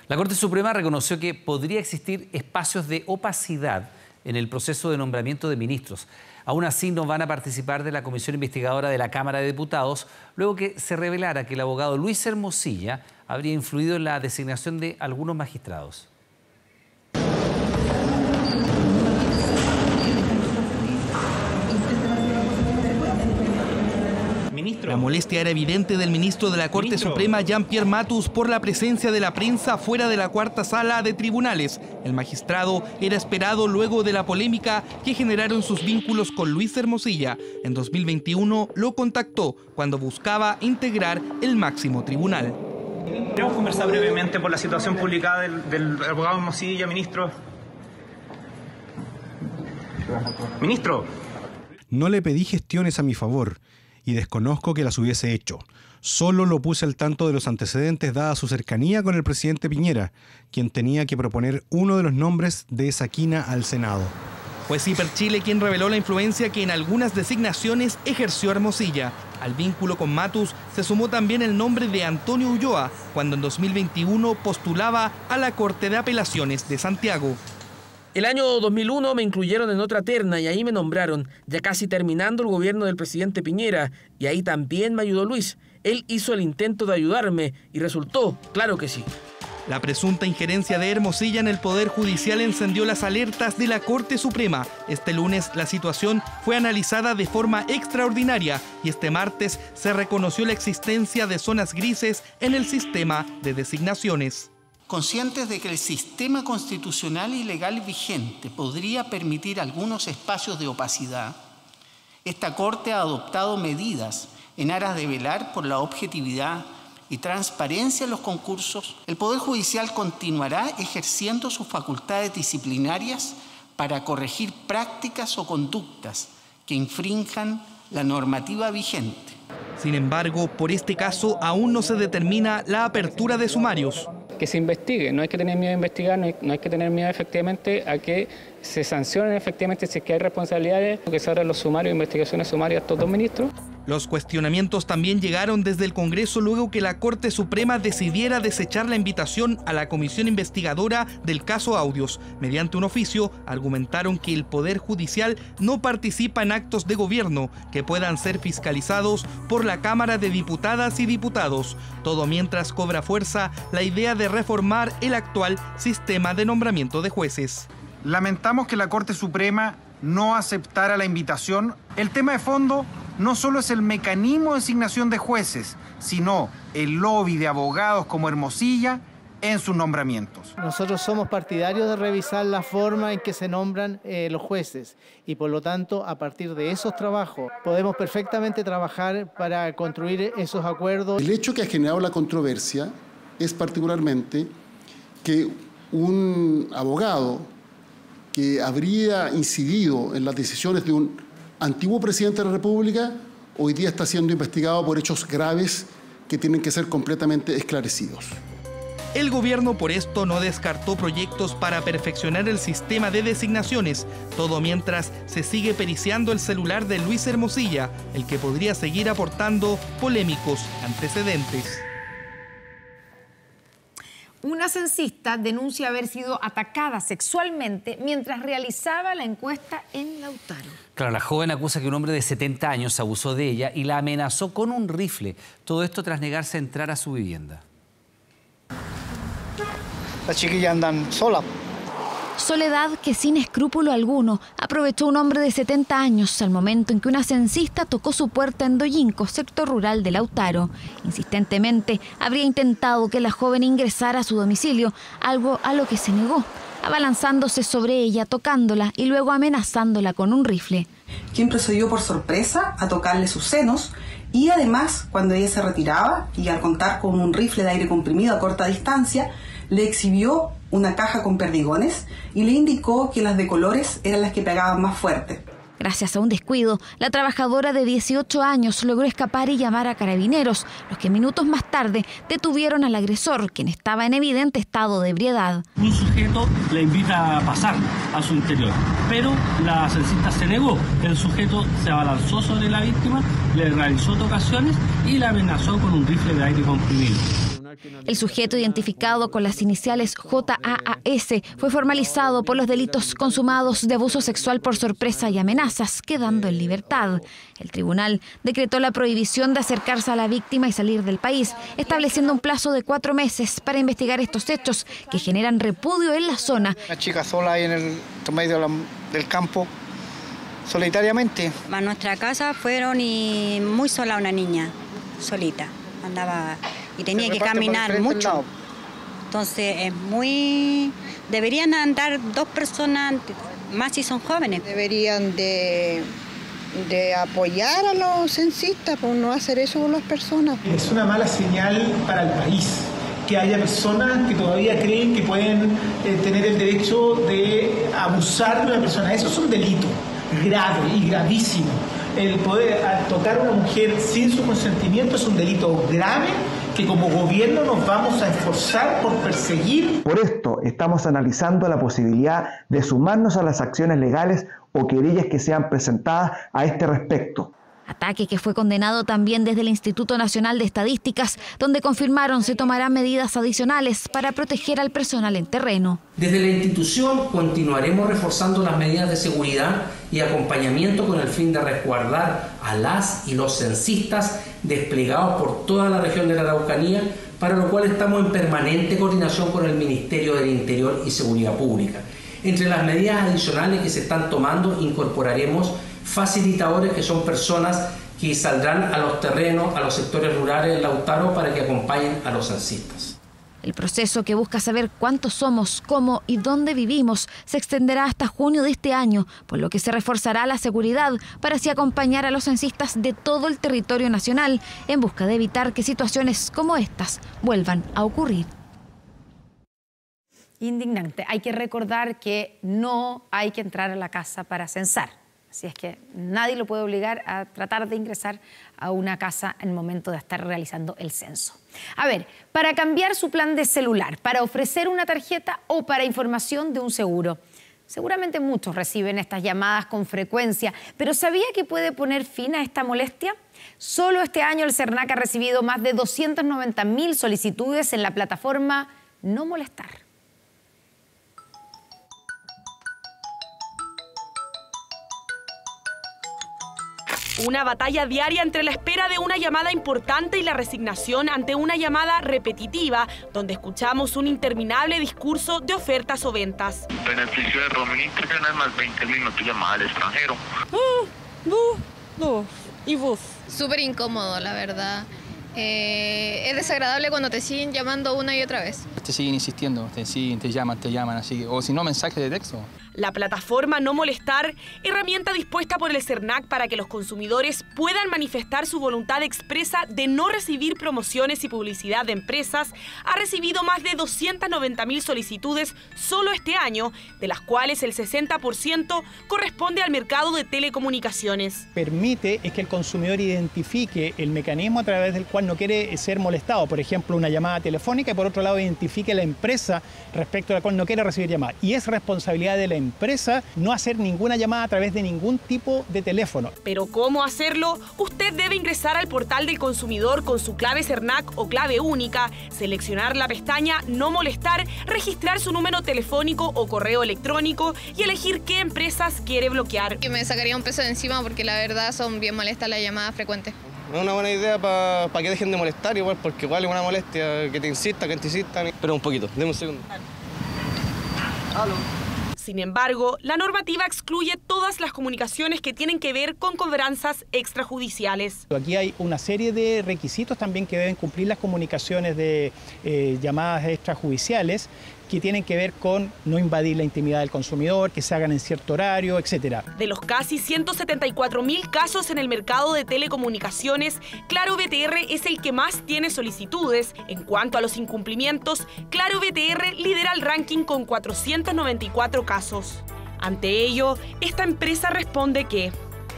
La Corte Suprema reconoció que podría existir espacios de opacidad en el proceso de nombramiento de ministros. Aún así, no van a participar de la comisión investigadora de la Cámara de Diputados, luego que se revelara que el abogado Luis Hermosilla habría influido en la designación de algunos magistrados. La molestia era evidente del ministro de la Corte Suprema, Jean-Pierre Matus, por la presencia de la prensa fuera de la cuarta sala de tribunales. El magistrado era esperado luego de la polémica que generaron sus vínculos con Luis Hermosilla. En 2021 lo contactó cuando buscaba integrar el máximo tribunal. Queremos conversar brevemente por la situación publicada del abogado Hermosilla, ministro. Ministro. No le pedí gestiones a mi favor y desconozco que las hubiese hecho. Solo lo puse al tanto de los antecedentes dada su cercanía con el presidente Piñera, quien tenía que proponer uno de los nombres de esa quina al Senado. Fue Ciper Chile quien reveló la influencia que en algunas designaciones ejerció Hermosilla. Al vínculo con Matus se sumó también el nombre de Antonio Ulloa, cuando en 2021 postulaba a la Corte de Apelaciones de Santiago. El año 2001 me incluyeron en otra terna y ahí me nombraron, ya casi terminando el gobierno del presidente Piñera, y ahí también me ayudó Luis. Él hizo el intento de ayudarme y resultó, claro que sí. La presunta injerencia de Hermosilla en el Poder Judicial encendió las alertas de la Corte Suprema. Este lunes la situación fue analizada de forma extraordinaria y este martes se reconoció la existencia de zonas grises en el sistema de designaciones. Conscientes de que el sistema constitucional y legal vigente podría permitir algunos espacios de opacidad, esta Corte ha adoptado medidas en aras de velar por la objetividad y transparencia en los concursos. El Poder Judicial continuará ejerciendo sus facultades disciplinarias para corregir prácticas o conductas que infrinjan la normativa vigente. Sin embargo, por este caso aún no se determina la apertura de sumarios. Que se investigue, no hay que tener miedo a investigar, no hay que tener miedo efectivamente a que se sancionen efectivamente si es que hay responsabilidades, que se abran los sumarios, investigaciones sumarias a estos dos ministros. Los cuestionamientos también llegaron desde el Congreso luego que la Corte Suprema decidiera desechar la invitación a la comisión investigadora del caso Audios. Mediante un oficio, argumentaron que el Poder Judicial no participa en actos de gobierno que puedan ser fiscalizados por la Cámara de Diputadas y Diputados. Todo mientras cobra fuerza la idea de reformar el actual sistema de nombramiento de jueces. Lamentamos que la Corte Suprema no aceptara la invitación. El tema de fondo no solo es el mecanismo de designación de jueces, sino el lobby de abogados como Hermosilla en sus nombramientos. Nosotros somos partidarios de revisar la forma en que se nombran los jueces y por lo tanto a partir de esos trabajos podemos perfectamente trabajar para construir esos acuerdos. El hecho que ha generado la controversia es particularmente que un abogado que habría incidido en las decisiones de un antiguo presidente de la República hoy día está siendo investigado por hechos graves que tienen que ser completamente esclarecidos. El gobierno por esto no descartó proyectos para perfeccionar el sistema de designaciones, todo mientras se sigue periciando el celular de Luis Hermosilla, el que podría seguir aportando polémicos antecedentes. Una censista denuncia haber sido atacada sexualmente mientras realizaba la encuesta en Lautaro. Claro, la joven acusa que un hombre de 70 años abusó de ella y la amenazó con un rifle. Todo esto tras negarse a entrar a su vivienda. Las chiquillas andan solas. Soledad, que sin escrúpulo alguno aprovechó un hombre de 70 años al momento en que una censista tocó su puerta en Doyinco, sector rural de Lautaro. Insistentemente habría intentado que la joven ingresara a su domicilio, algo a lo que se negó, abalanzándose sobre ella, tocándola y luego amenazándola con un rifle. Quien procedió por sorpresa a tocarle sus senos y además, cuando ella se retiraba y al contar con un rifle de aire comprimido a corta distancia, le exhibió una caja con perdigones y le indicó que las de colores eran las que pegaban más fuerte. Gracias a un descuido, la trabajadora de 18 años logró escapar y llamar a carabineros, los que minutos más tarde detuvieron al agresor, quien estaba en evidente estado de ebriedad. Un sujeto le invita a pasar a su interior, pero la censista se negó. El sujeto se abalanzó sobre la víctima, le realizó tocaciones y la amenazó con un rifle de aire comprimido. El sujeto, identificado con las iniciales JAAS, fue formalizado por los delitos consumados de abuso sexual por sorpresa y amenazas, quedando en libertad. El tribunal decretó la prohibición de acercarse a la víctima y salir del país, estableciendo un plazo de 4 meses para investigar estos hechos que generan repudio en la zona. Una chica sola ahí en el medio del campo, solitariamente. A nuestra casa fueron y muy sola una niña. solita. Andaba y tenía que caminar mucho. Entonces deberían andar 2 personas más si son jóvenes. Deberían de apoyar a los censistas, por no hacer eso con las personas. Es una mala señal para el país que haya personas que todavía creen que pueden tener el derecho de abusar de una persona. Eso es un delito grave y gravísimo. El poder tocar a una mujer sin su consentimiento es un delito grave que como gobierno nos vamos a esforzar por perseguir. Por esto estamos analizando la posibilidad de sumarnos a las acciones legales o querellas que sean presentadas a este respecto. Ataque que fue condenado también desde el Instituto Nacional de Estadísticas, donde confirmaron se tomarán medidas adicionales para proteger al personal en terreno. Desde la institución continuaremos reforzando las medidas de seguridad y acompañamiento con el fin de resguardar a las y los censistas desplegados por toda la región de la Araucanía, para lo cual estamos en permanente coordinación con el Ministerio del Interior y Seguridad Pública. Entre las medidas adicionales que se están tomando incorporaremos facilitadores, que son personas que saldrán a los terrenos, a los sectores rurales de Lautaro para que acompañen a los censistas. El proceso, que busca saber cuántos somos, cómo y dónde vivimos, se extenderá hasta junio de este año, por lo que se reforzará la seguridad para así acompañar a los censistas de todo el territorio nacional en busca de evitar que situaciones como estas vuelvan a ocurrir. Indignante. Hay que recordar que no hay que entrar a la casa para censar. Así es que nadie lo puede obligar a tratar de ingresar a una casa en el momento de estar realizando el censo. A ver, para cambiar su plan de celular, para ofrecer una tarjeta o para información de un seguro. Seguramente muchos reciben estas llamadas con frecuencia, pero ¿sabía que puede poner fin a esta molestia? Solo este año el CERNAC ha recibido más de 290.000 solicitudes en la plataforma No Molestar. Una batalla diaria entre la espera de una llamada importante y la resignación ante una llamada repetitiva, donde escuchamos un interminable discurso de ofertas o ventas. Beneficio de roaming internacional más 20 minutos llamada al extranjero. ¿Y vos? Súper incómodo, la verdad. Es desagradable cuando te siguen llamando una y otra vez. Te siguen insistiendo, te siguen, te llaman, así, o si no, mensajes de texto. La plataforma No Molestar, herramienta dispuesta por el CERNAC para que los consumidores puedan manifestar su voluntad expresa de no recibir promociones y publicidad de empresas, ha recibido más de 290.000 solicitudes solo este año, de las cuales el 60% corresponde al mercado de telecomunicaciones. Permite es que el consumidor identifique el mecanismo a través del cual no quiere ser molestado, por ejemplo, una llamada telefónica, y por otro lado identifique la empresa respecto a la cual no quiere recibir llamadas. Y es responsabilidad de la empresa no hacer ninguna llamada a través de ningún tipo de teléfono. Pero ¿cómo hacerlo? Usted debe ingresar al portal del consumidor con su clave CERNAC o clave única, seleccionar la pestaña No Molestar, registrar su número telefónico o correo electrónico y elegir qué empresas quiere bloquear. Que me sacaría un peso de encima porque la verdad son bien molestas las llamadas frecuentes. Es una buena idea para que dejen de molestar igual, porque igual es una molestia que te insistan. Pero un poquito, deme un segundo. Aló. Sin embargo, la normativa excluye todas las comunicaciones que tienen que ver con cobranzas extrajudiciales. Aquí hay una serie de requisitos también que deben cumplir las comunicaciones de llamadas extrajudiciales, que tienen que ver con no invadir la intimidad del consumidor, que se hagan en cierto horario, etc. De los casi 174.000 casos en el mercado de telecomunicaciones, Claro VTR es el que más tiene solicitudes. En cuanto a los incumplimientos, Claro VTR lidera el ranking con 494 casos. Ante ello, esta empresa responde que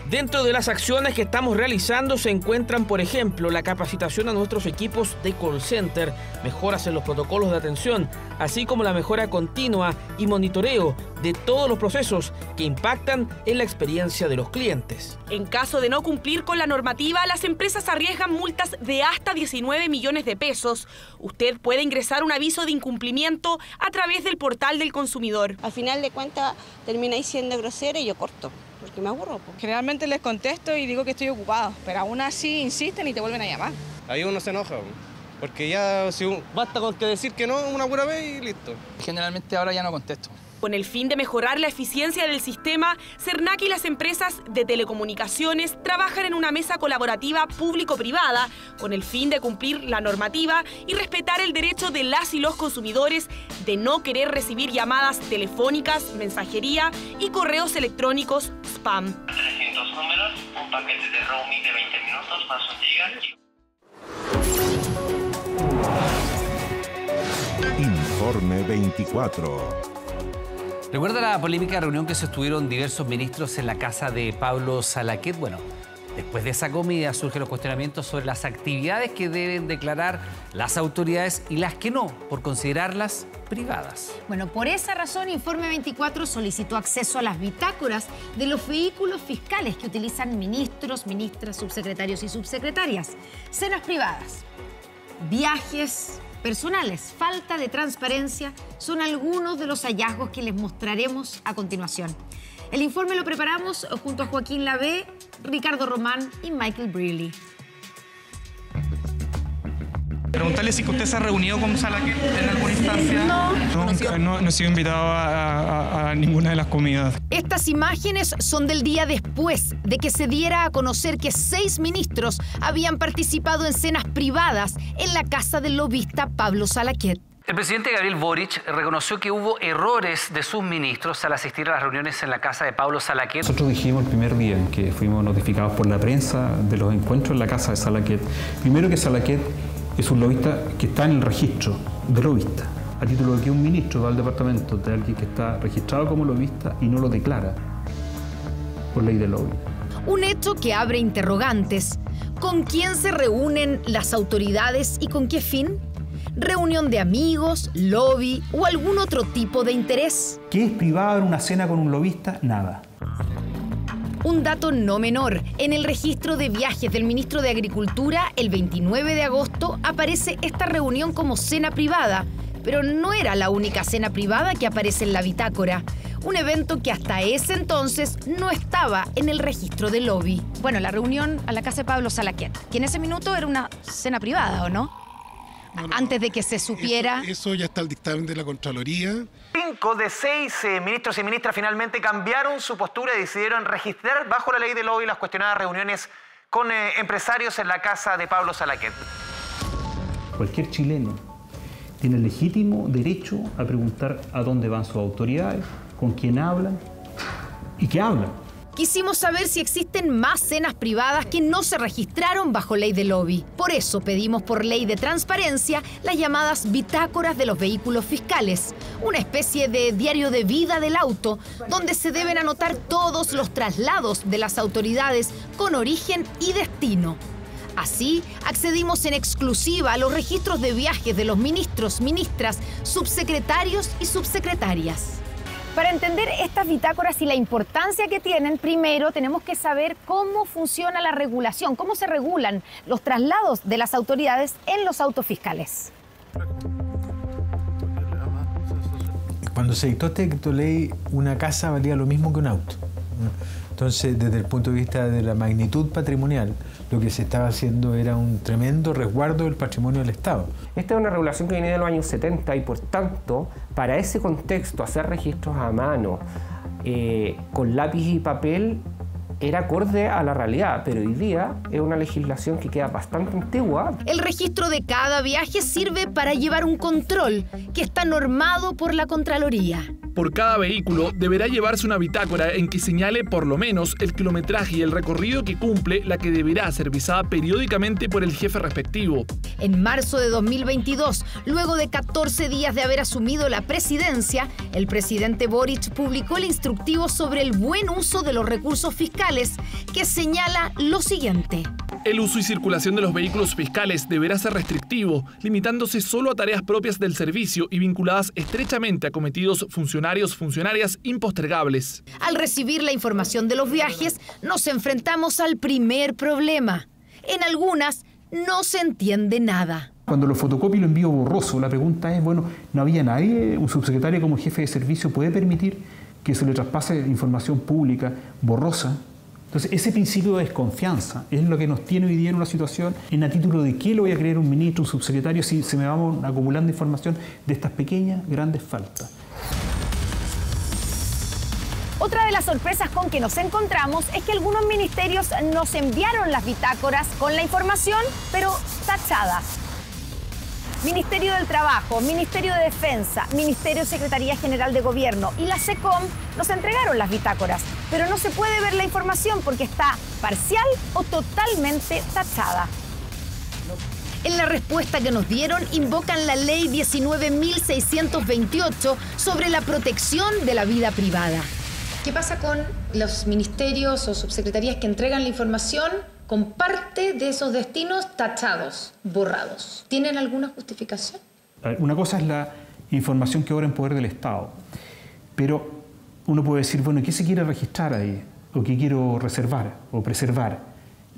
dentro de las acciones que estamos realizando se encuentran, por ejemplo, la capacitación a nuestros equipos de call center, mejoras en los protocolos de atención, así como la mejora continua y monitoreo de todos los procesos que impactan en la experiencia de los clientes. En caso de no cumplir con la normativa, las empresas arriesgan multas de hasta 19 millones de pesos. Usted puede ingresar un aviso de incumplimiento a través del portal del consumidor. Al final de cuentas termináis siendo grosera y yo corto, porque me aburro. Generalmente les contesto y digo que estoy ocupado, pero aún así insisten y te vuelven a llamar. Ahí uno se enoja, porque ya basta con que decir que no una pura vez y listo. Generalmente ahora ya no contesto. Con el fin de mejorar la eficiencia del sistema, Cernac y las empresas de telecomunicaciones trabajan en una mesa colaborativa público-privada con el fin de cumplir la normativa y respetar el derecho de las y los consumidores de no querer recibir llamadas telefónicas, mensajería y correos electrónicos spam. 300 números, un paquete de roaming de 20 minutos más un giga. Informe 24. ¿Recuerda la polémica reunión que sostuvieron diversos ministros en la casa de Pablo Salaquet? Bueno, después de esa comida surgen los cuestionamientos sobre las actividades que deben declarar las autoridades y las que no, por considerarlas privadas. Bueno, por esa razón, Informe 24 solicitó acceso a las bitácoras de los vehículos fiscales que utilizan ministros, ministras, subsecretarios y subsecretarias. Cenas privadas, viajes personales, falta de transparencia son algunos de los hallazgos que les mostraremos a continuación. El informe lo preparamos junto a Joaquín Lavé, Ricardo Román y Michael Brearley. Preguntarle si usted se ha reunido con Salaquet en alguna instancia. No he sido invitado a ninguna de las comidas. Estas imágenes son del día después de que se diera a conocer que 6 ministros habían participado en cenas privadas en la casa del lobista Pablo Salaquet. El presidente Gabriel Boric reconoció que hubo errores de sus ministros al asistir a las reuniones en la casa de Pablo Salaquet. Nosotros dijimos el primer día en que fuimos notificados por la prensa de los encuentros en la casa de Salaquet, primero que Salaquet es un lobista que está en el registro de lobista, a título de que un ministro va al departamento de alguien que está registrado como lobista y no lo declara por ley de lobby. Un hecho que abre interrogantes. ¿Con quién se reúnen las autoridades y con qué fin? ¿Reunión de amigos, lobby o algún otro tipo de interés? ¿Qué es privado en una cena con un lobista? Nada. Un dato no menor, en el registro de viajes del ministro de Agricultura, el 29 de agosto, aparece esta reunión como cena privada, pero no era la única cena privada que aparece en la bitácora, un evento que hasta ese entonces no estaba en el registro de lobby. Bueno, la reunión a la casa de Pablo Salaquet, que en ese minuto era una cena privada, ¿o no? Antes de que se supiera... Eso ya está el dictamen de la Contraloría. 5 de 6 ministros y ministras finalmente cambiaron su postura y decidieron registrar bajo la ley de lobby las cuestionadas reuniones con empresarios en la casa de Pablo Salaquet. Cualquier chileno tiene el legítimo derecho a preguntar a dónde van sus autoridades, con quién hablan y qué hablan. Quisimos saber si existen más cenas privadas que no se registraron bajo ley de lobby. Por eso pedimos por ley de transparencia las llamadas bitácoras de los vehículos fiscales, una especie de diario de vida del auto, donde se deben anotar todos los traslados de las autoridades con origen y destino. Así, accedimos en exclusiva a los registros de viajes de los ministros, ministras, subsecretarios y subsecretarias. Para entender estas bitácoras y la importancia que tienen, primero tenemos que saber cómo funciona la regulación, cómo se regulan los traslados de las autoridades en los autos fiscales. Cuando se dictó este decreto ley, una casa valía lo mismo que un auto. Entonces, desde el punto de vista de la magnitud patrimonial, lo que se estaba haciendo era un tremendo resguardo del patrimonio del Estado. Esta es una regulación que viene de los años 70 y, por tanto, para ese contexto, hacer registros a mano, con lápiz y papel, era acorde a la realidad, pero hoy día es una legislación que queda bastante antigua. El registro de cada viaje sirve para llevar un control que está normado por la Contraloría. Por cada vehículo deberá llevarse una bitácora en que señale por lo menos el kilometraje y el recorrido que cumple, la que deberá ser visada periódicamente por el jefe respectivo. En marzo de 2022, luego de 14 días de haber asumido la presidencia, el presidente Boric publicó el instructivo sobre el buen uso de los recursos fiscales, que señala lo siguiente. El uso y circulación de los vehículos fiscales deberá ser restrictivo, limitándose solo a tareas propias del servicio y vinculadas estrechamente a cometidos funcionarias impostergables. Al recibir la información de los viajes, nos enfrentamos al primer problema. En algunas no se entiende nada. Cuando lo fotocopio y lo envío borroso, la pregunta es, bueno, ¿no había nadie, un subsecretario como jefe de servicio, puede permitir que se le traspase información pública borrosa? Entonces, ese principio de desconfianza es lo que nos tiene hoy día en una situación en a título de qué le voy a creer a un ministro, un subsecretario, si se me vamos acumulando información de estas pequeñas, grandes faltas. Otra de las sorpresas con que nos encontramos es que algunos ministerios nos enviaron las bitácoras con la información, pero tachada. Ministerio del Trabajo, Ministerio de Defensa, Ministerio Secretaría General de Gobierno y la SECOM nos entregaron las bitácoras, pero no se puede ver la información porque está parcial o totalmente tachada. En la respuesta que nos dieron, invocan la Ley 19.628 sobre la protección de la vida privada. ¿Qué pasa con los ministerios o subsecretarías que entregan la información con parte de esos destinos tachados, borrados? ¿Tienen alguna justificación? Una cosa es la información que obra en poder del Estado, pero uno puede decir, bueno, ¿qué se quiere registrar ahí? ¿O qué quiero reservar o preservar?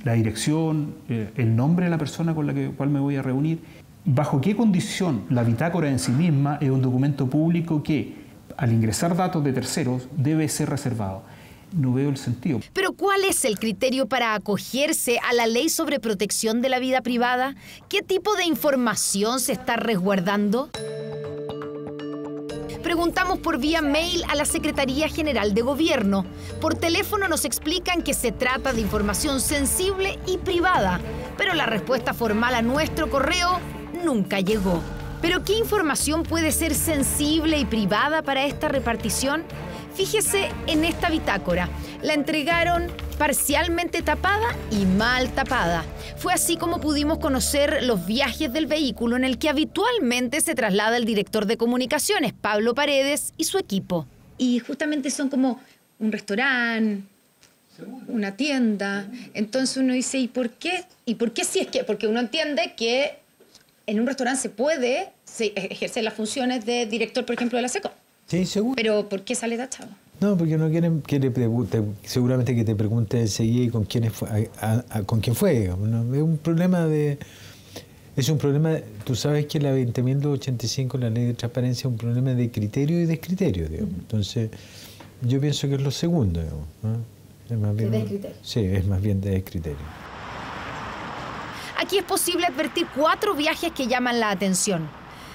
La dirección, el nombre de la persona con la cual me voy a reunir. ¿Bajo qué condición la bitácora en sí misma es un documento público que, al ingresar datos de terceros, debe ser reservado? No veo el sentido. Pero ¿cuál es el criterio para acogerse a la ley sobre protección de la vida privada? ¿Qué tipo de información se está resguardando? Preguntamos por vía mail a la Secretaría General de Gobierno. Por teléfono nos explican que se trata de información sensible y privada, pero la respuesta formal a nuestro correo nunca llegó. ¿Pero qué información puede ser sensible y privada para esta repartición? Fíjese en esta bitácora. La entregaron parcialmente tapada y mal tapada. Fue así como pudimos conocer los viajes del vehículo en el que habitualmente se traslada el director de comunicaciones, Pablo Paredes, y su equipo. Y justamente son como un restaurante, una tienda. Entonces uno dice, ¿y por qué? ¿Y por qué si es que? Porque uno entiende que en un restaurante se puede ejercer las funciones de director, por ejemplo, de la SECOM. Sí, seguro. Pero ¿por qué sale tachado? No, porque no quieren que le pregunte, seguramente que te pregunte enseguida con quién fue, con quién fue. ¿No? Es un problema, tú sabes que la 20.285, la ley de transparencia, es un problema de criterio y descriterio, digamos. Entonces, yo pienso que es lo segundo, digamos, ¿no? Es más bien, descriterio. Sí, es más bien de descriterio. Aquí es posible advertir 4 viajes que llaman la atención.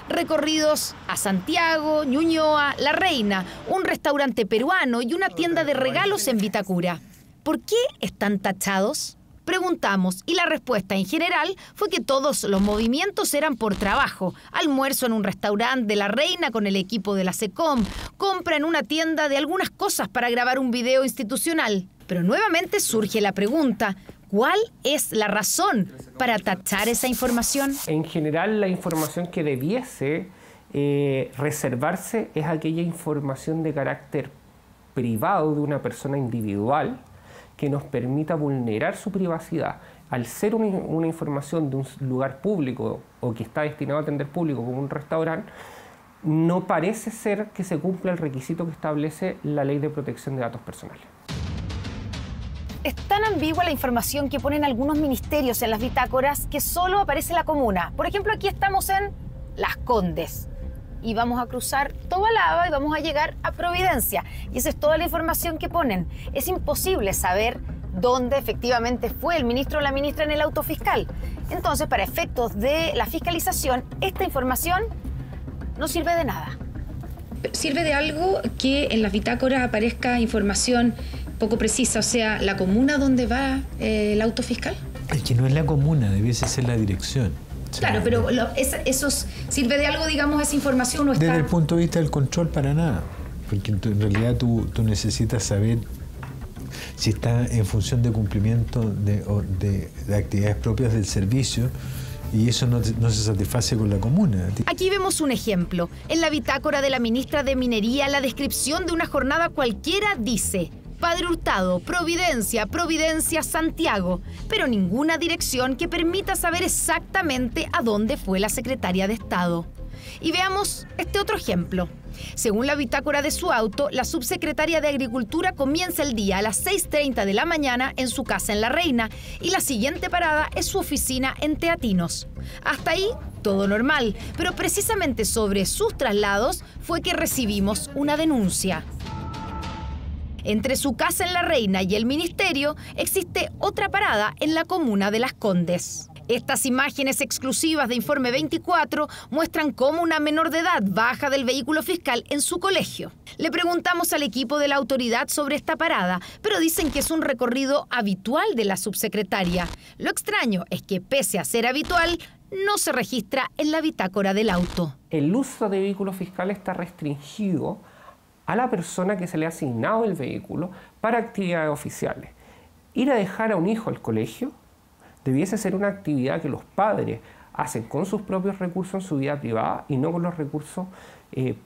Recorridos a Santiago, Ñuñoa, La Reina, un restaurante peruano y una tienda de regalos en Vitacura. ¿Por qué están tachados? Preguntamos y la respuesta en general fue que todos los movimientos eran por trabajo. Almuerzo en un restaurante de La Reina con el equipo de la SECOM, compra en una tienda de algunas cosas para grabar un video institucional. Pero nuevamente surge la pregunta, ¿cuál es la razón para tachar esa información? En general, la información que debiese reservarse es aquella información de carácter privado de una persona individual que nos permita vulnerar su privacidad. Al ser una información de un lugar público o que está destinado a atender público como un restaurante, no parece ser que se cumpla el requisito que establece la Ley de Protección de Datos Personales. Es tan ambigua la información que ponen algunos ministerios en las bitácoras que solo aparece la comuna. Por ejemplo, aquí estamos en Las Condes y vamos a cruzar Tobalaba y vamos a llegar a Providencia. Y esa es toda la información que ponen. Es imposible saber dónde efectivamente fue el ministro o la ministra en el auto fiscal. Entonces, para efectos de la fiscalización, esta información no sirve de nada. ¿Sirve de algo que en las bitácoras aparezca información poco precisa? O sea, ¿la comuna donde va el auto fiscal? Es que no es la comuna, debiese ser la dirección. Claro, pero ¿sirve de algo, digamos, esa información? ¿O está? Desde el punto de vista del control, para nada. Porque en realidad tú necesitas saber si está en función de cumplimiento de actividades propias del servicio, y eso no se satisface con la comuna. Aquí vemos un ejemplo. En la bitácora de la ministra de Minería, la descripción de una jornada cualquiera dice: Padre Hurtado, Providencia, Providencia, Santiago, pero ninguna dirección que permita saber exactamente a dónde fue la secretaria de Estado. Y veamos este otro ejemplo. Según la bitácora de su auto, la subsecretaria de Agricultura comienza el día a las 6:30 de la mañana en su casa en La Reina y la siguiente parada es su oficina en Teatinos. Hasta ahí, todo normal, pero precisamente sobre sus traslados fue que recibimos una denuncia. Entre su casa en La Reina y el ministerio existe otra parada en la comuna de Las Condes. Estas imágenes exclusivas de Informe 24 muestran cómo una menor de edad baja del vehículo fiscal en su colegio. Le preguntamos al equipo de la autoridad sobre esta parada, pero dicen que es un recorrido habitual de la subsecretaria. Lo extraño es que, pese a ser habitual, no se registra en la bitácora del auto. El uso de vehículos fiscales está restringido a la persona que se le ha asignado el vehículo para actividades oficiales. Ir a dejar a un hijo al colegio debiese ser una actividad que los padres hacen con sus propios recursos en su vida privada y no con los recursos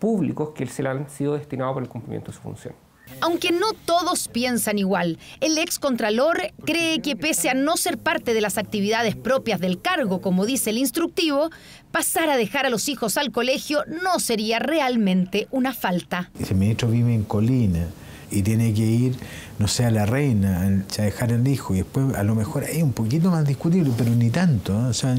públicos que se le han sido destinados para el cumplimiento de su función. Aunque no todos piensan igual, el excontralor cree que pese a no ser parte de las actividades propias del cargo, como dice el instructivo, pasar a dejar a los hijos al colegio no sería realmente una falta. Si el ministro vive en Colina y tiene que ir, no sé, a La Reina a dejar al hijo, y después a lo mejor es un poquito más discutible, pero ni tanto, ¿eh? O sea,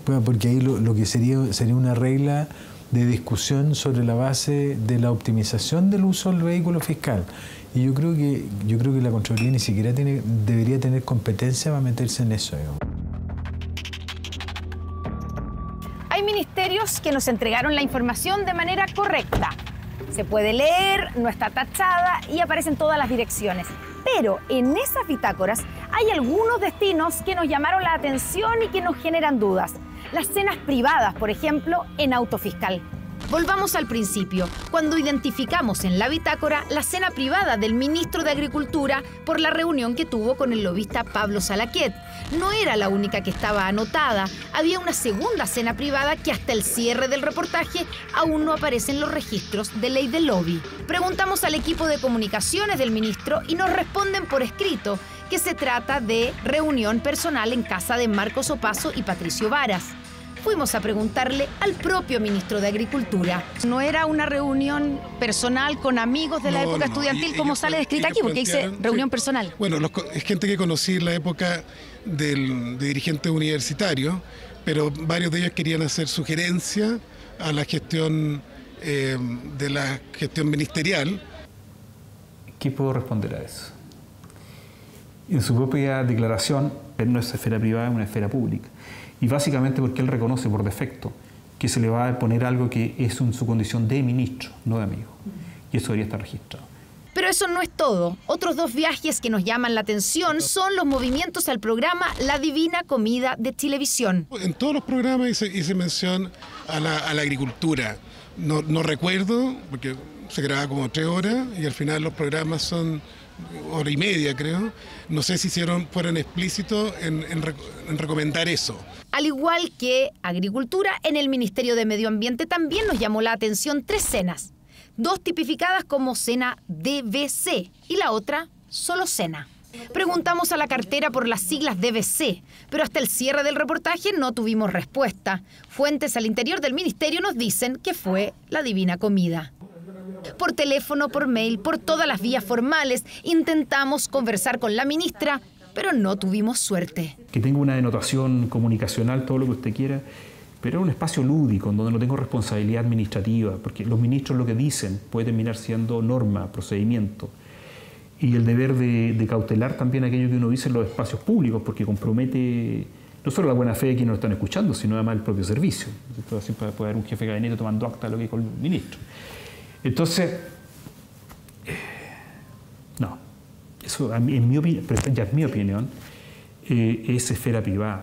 porque ahí lo que sería una regla de discusión sobre la base de la optimización del uso del vehículo fiscal. Y yo creo que la Contraloría ni siquiera debería tener competencia para meterse en eso, digamos. Hay ministerios que nos entregaron la información de manera correcta. Se puede leer, no está tachada y aparecen todas las direcciones. Pero en esas bitácoras hay algunos destinos que nos llamaron la atención y que nos generan dudas. Las cenas privadas, por ejemplo, en Autofiscal. Volvamos al principio, cuando identificamos en la bitácora la cena privada del ministro de Agricultura por la reunión que tuvo con el lobista Pablo Salaquet. No era la única que estaba anotada, había una segunda cena privada que hasta el cierre del reportaje aún no aparece en los registros de ley del lobby. Preguntamos al equipo de comunicaciones del ministro y nos responden por escrito que se trata de reunión personal en casa de Marcos Opazo y Patricio Varas. Fuimos a preguntarle al propio ministro de Agricultura. No era una reunión personal con amigos de la época estudiantil, como sale descrita aquí, porque dice reunión personal. Bueno, es gente que conocí en la época de dirigentes universitarios, pero varios de ellos querían hacer sugerencias a la gestión de la gestión ministerial. ¿Qué puedo responder a eso? En su propia declaración, no es esfera privada, es una esfera pública. Y básicamente porque él reconoce por defecto que se le va a poner algo que es en su condición de ministro, no de amigo. Y eso debería estar registrado. Pero eso no es todo. Otros dos viajes que nos llaman la atención son los movimientos al programa La Divina Comida de Chilevisión. En todos los programas hice mención a la agricultura. No recuerdo, porque se grababa como 3 horas y al final los programas son 1 hora y media, creo. No sé si fueron explícitos en recomendar eso. Al igual que Agricultura, en el Ministerio de Medio Ambiente también nos llamó la atención 3 cenas. 2 tipificadas como cena DBC y la otra solo cena. Preguntamos a la cartera por las siglas DBC, pero hasta el cierre del reportaje no tuvimos respuesta. Fuentes al interior del ministerio nos dicen que fue la Divina Comida. Por teléfono, por mail, por todas las vías formales, intentamos conversar con la ministra, pero no tuvimos suerte. Que tenga una denotación comunicacional, todo lo que usted quiera, pero es un espacio lúdico, en donde no tengo responsabilidad administrativa, porque los ministros lo que dicen puede terminar siendo norma, procedimiento. Y el deber de cautelar también aquello que uno dice en los espacios públicos, porque compromete no solo la buena fe de quienes nos están escuchando, sino además el propio servicio. Siempre puede haber un jefe de gabinete tomando acta de lo que dijo el ministro. Entonces, no, eso en mi opinión, pero ya es mi opinión, es esfera privada.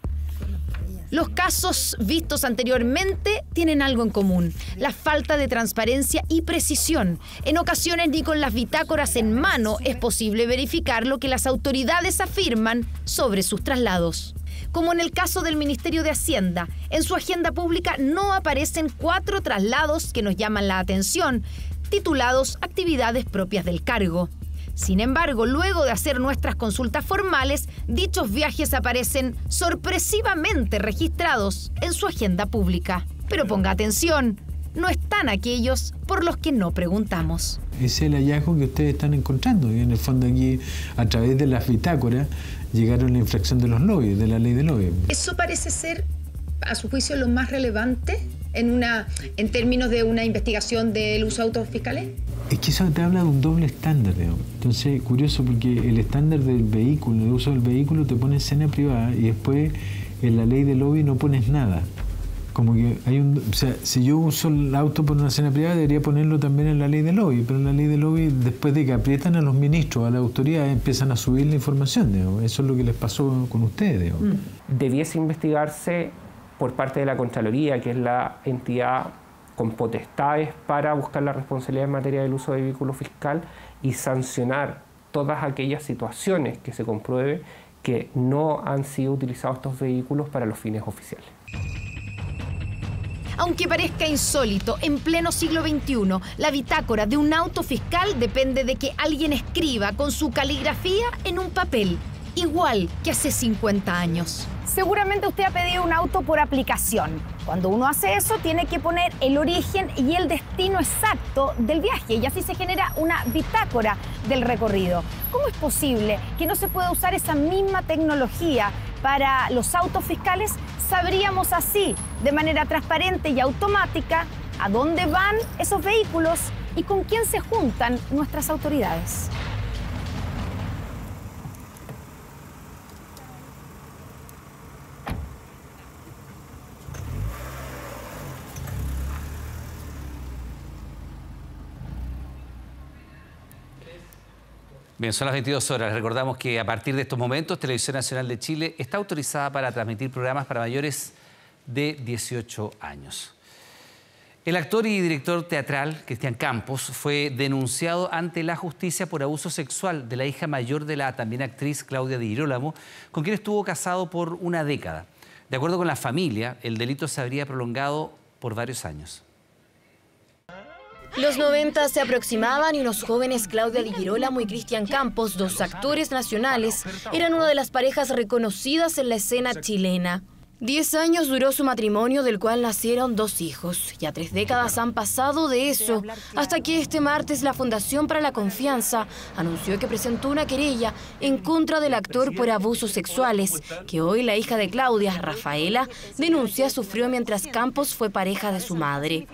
Los casos vistos anteriormente tienen algo en común: la falta de transparencia y precisión. En ocasiones ni con las bitácoras en mano es posible verificar lo que las autoridades afirman sobre sus traslados. Como en el caso del Ministerio de Hacienda, en su agenda pública no aparecen 4 traslados que nos llaman la atención, titulados Actividades propias del cargo. Sin embargo, luego de hacer nuestras consultas formales, dichos viajes aparecen sorpresivamente registrados en su agenda pública. Pero ponga atención, no están aquellos por los que no preguntamos. Es el hallazgo que ustedes están encontrando. Y en el fondo aquí, a través de las bitácoras, llegaron a la infracción de los lobbies, de la ley de lobby. ¿Eso parece ser, a su juicio, lo más relevante en términos de una investigación del uso de autos fiscales? Es que eso te habla de un doble estándar, digamos. Entonces, curioso, porque el estándar del vehículo, de uso del vehículo, te pone escena privada y después en la ley de lobby no pones nada. Como que o sea, si yo uso el auto por una cena privada, debería ponerlo también en la ley de lobby, pero en la ley de lobby, después de que aprietan a los ministros, a las autoridades, empiezan a subir la información, digamos. Eso es lo que les pasó con ustedes, digamos. Debiese investigarse por parte de la Contraloría, que es la entidad con potestades para buscar la responsabilidad en materia del uso de vehículo fiscal y sancionar todas aquellas situaciones que se compruebe que no han sido utilizados estos vehículos para los fines oficiales. Aunque parezca insólito, en pleno siglo XXI, la bitácora de un auto fiscal depende de que alguien escriba con su caligrafía en un papel, igual que hace 50 años. Seguramente usted ha pedido un auto por aplicación. Cuando uno hace eso, tiene que poner el origen y el destino exacto del viaje y así se genera una bitácora del recorrido. ¿Cómo es posible que no se pueda usar esa misma tecnología para los autos fiscales? Sabríamos así, de manera transparente y automática, a dónde van esos vehículos y con quién se juntan nuestras autoridades. Bien, son las 22 horas. Recordamos que a partir de estos momentos, Televisión Nacional de Chile está autorizada para transmitir programas para mayores de 18 años. El actor y director teatral Cristian Campos fue denunciado ante la justicia por abuso sexual de la hija mayor de la también actriz Claudia Di Girolamo, con quien estuvo casado por una década. De acuerdo con la familia, el delito se habría prolongado por varios años. Los 90 se aproximaban y unos jóvenes, Claudia Di Girolamo y Cristian Campos, dos actores nacionales, eran una de las parejas reconocidas en la escena chilena. 10 años duró su matrimonio, del cual nacieron 2 hijos. Ya 3 décadas han pasado de eso, hasta que este martes la Fundación para la Confianza anunció que presentó una querella en contra del actor por abusos sexuales, que hoy la hija de Claudia, Rafaela, denuncia sufrió mientras Campos fue pareja de su madre.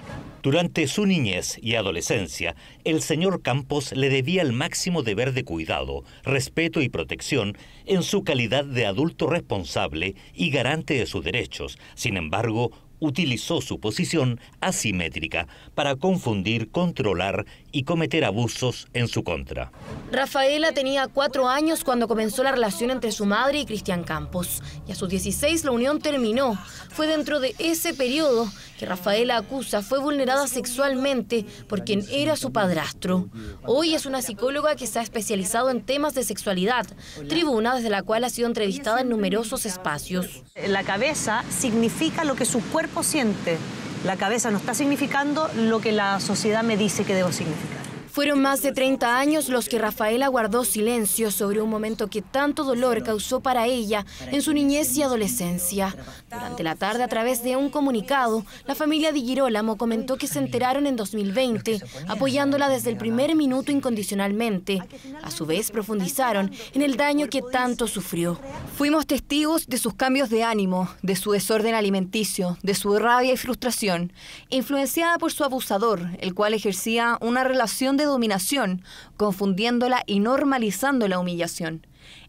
Durante su niñez y adolescencia, el señor Campos le debía el máximo deber de cuidado, respeto y protección en su calidad de adulto responsable y garante de sus derechos. Sin embargo, utilizó su posición asimétrica para confundir, controlar y cometer abusos en su contra. Rafaela tenía 4 años cuando comenzó la relación entre su madre y Cristian Campos, y a sus 16 la unión terminó. Fue dentro de ese periodo que Rafaela acusa fue vulnerada sexualmente por quien era su padrastro. Hoy es una psicóloga que se ha especializado en temas de sexualidad, tribuna desde la cual ha sido entrevistada en numerosos espacios. La cabeza significa lo que su cuerpo siente. La cabeza no está significando lo que la sociedad me dice que debo significar. Fueron más de 30 años los que Rafaela guardó silencio sobre un momento que tanto dolor causó para ella en su niñez y adolescencia. Durante la tarde, a través de un comunicado, la familia Di Girolamo comentó que se enteraron en 2020, apoyándola desde el primer minuto incondicionalmente. A su vez, profundizaron en el daño que tanto sufrió. Fuimos testigos de sus cambios de ánimo, de su desorden alimenticio, de su rabia y frustración, influenciada por su abusador, el cual ejercía una relación de dominación, confundiéndola y normalizando la humillación.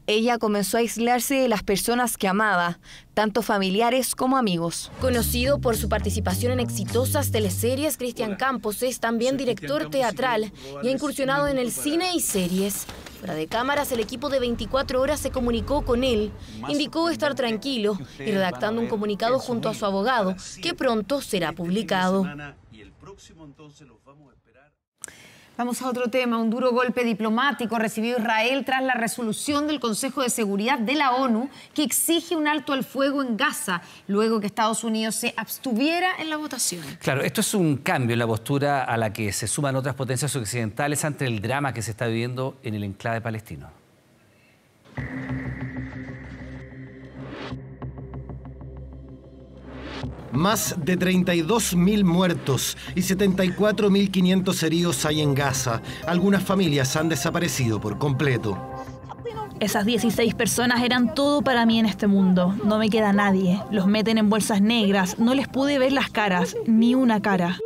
Ella comenzó a aislarse de las personas que amaba, tanto familiares como amigos. Conocido por su participación en exitosas teleseries, Cristian Campos es también director teatral y ha incursionado en el cine y series. Fuera de cámaras, el equipo de 24 horas se comunicó con él, indicó estar tranquilo y redactando un comunicado junto a su abogado, que pronto será publicado. Vamos a otro tema. Un duro golpe diplomático recibió Israel tras la resolución del Consejo de Seguridad de la ONU que exige un alto al fuego en Gaza, luego que Estados Unidos se abstuviera en la votación. Claro, esto es un cambio en la postura a la que se suman otras potencias occidentales ante el drama que se está viviendo en el enclave palestino. Más de 32.000 muertos y 74.500 heridos hay en Gaza. Algunas familias han desaparecido por completo. Esas 16 personas eran todo para mí en este mundo. No me queda nadie. Los meten en bolsas negras. No les pude ver las caras, ni una cara.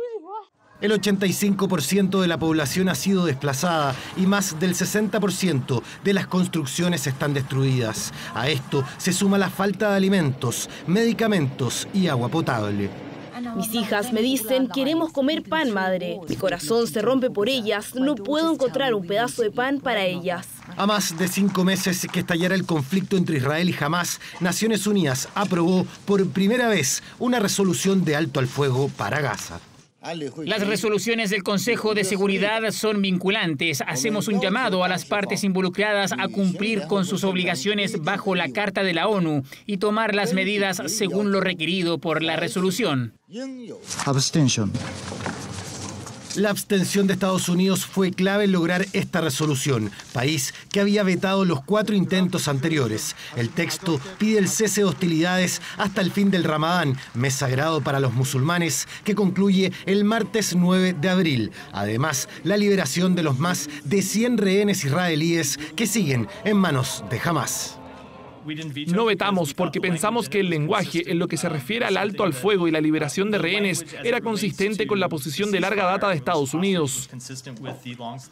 El 85% de la población ha sido desplazada y más del 60% de las construcciones están destruidas. A esto se suma la falta de alimentos, medicamentos y agua potable. Mis hijas me dicen, queremos comer pan, madre. Mi corazón se rompe por ellas, no puedo encontrar un pedazo de pan para ellas. A más de 5 meses que estallara el conflicto entre Israel y Hamás, Naciones Unidas aprobó por primera vez una resolución de alto al fuego para Gaza. Las resoluciones del Consejo de Seguridad son vinculantes. Hacemos un llamado a las partes involucradas a cumplir con sus obligaciones bajo la Carta de la ONU y tomar las medidas según lo requerido por la resolución. Abstention. La abstención de Estados Unidos fue clave en lograr esta resolución, país que había vetado los 4 intentos anteriores. El texto pide el cese de hostilidades hasta el fin del Ramadán, mes sagrado para los musulmanes, que concluye el martes 9 de abril. Además, la liberación de los más de 100 rehenes israelíes que siguen en manos de Hamás. No vetamos porque pensamos que el lenguaje en lo que se refiere al alto al fuego y la liberación de rehenes era consistente con la posición de larga data de Estados Unidos.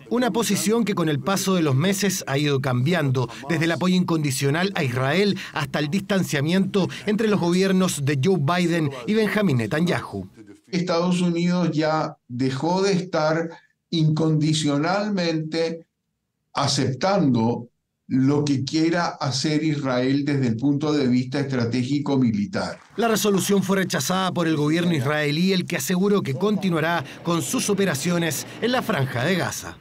Una posición que con el paso de los meses ha ido cambiando, desde el apoyo incondicional a Israel hasta el distanciamiento entre los gobiernos de Joe Biden y Benjamin Netanyahu. Estados Unidos ya dejó de estar incondicionalmente aceptando lo que quiera hacer Israel desde el punto de vista estratégico militar. La resolución fue rechazada por el gobierno israelí, el que aseguró que continuará con sus operaciones en la Franja de Gaza.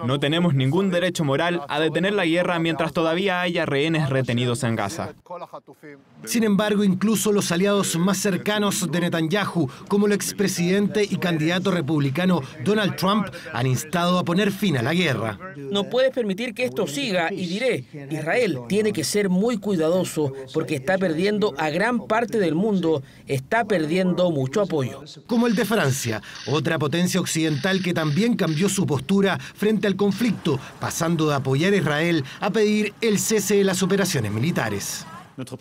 No tenemos ningún derecho moral a detener la guerra mientras todavía haya rehenes retenidos en Gaza. Sin embargo, incluso los aliados más cercanos de Netanyahu, como el expresidente y candidato republicano Donald Trump, han instado a poner fin a la guerra. No puedes permitir que esto siga y diré, Israel tiene que ser muy cuidadoso porque está perdiendo a gran parte del mundo, está perdiendo mucho apoyo. Como el de Francia, otra potencia occidental que también cambió su postura frente al conflicto, pasando de apoyar a Israel a pedir el cese de las operaciones militares.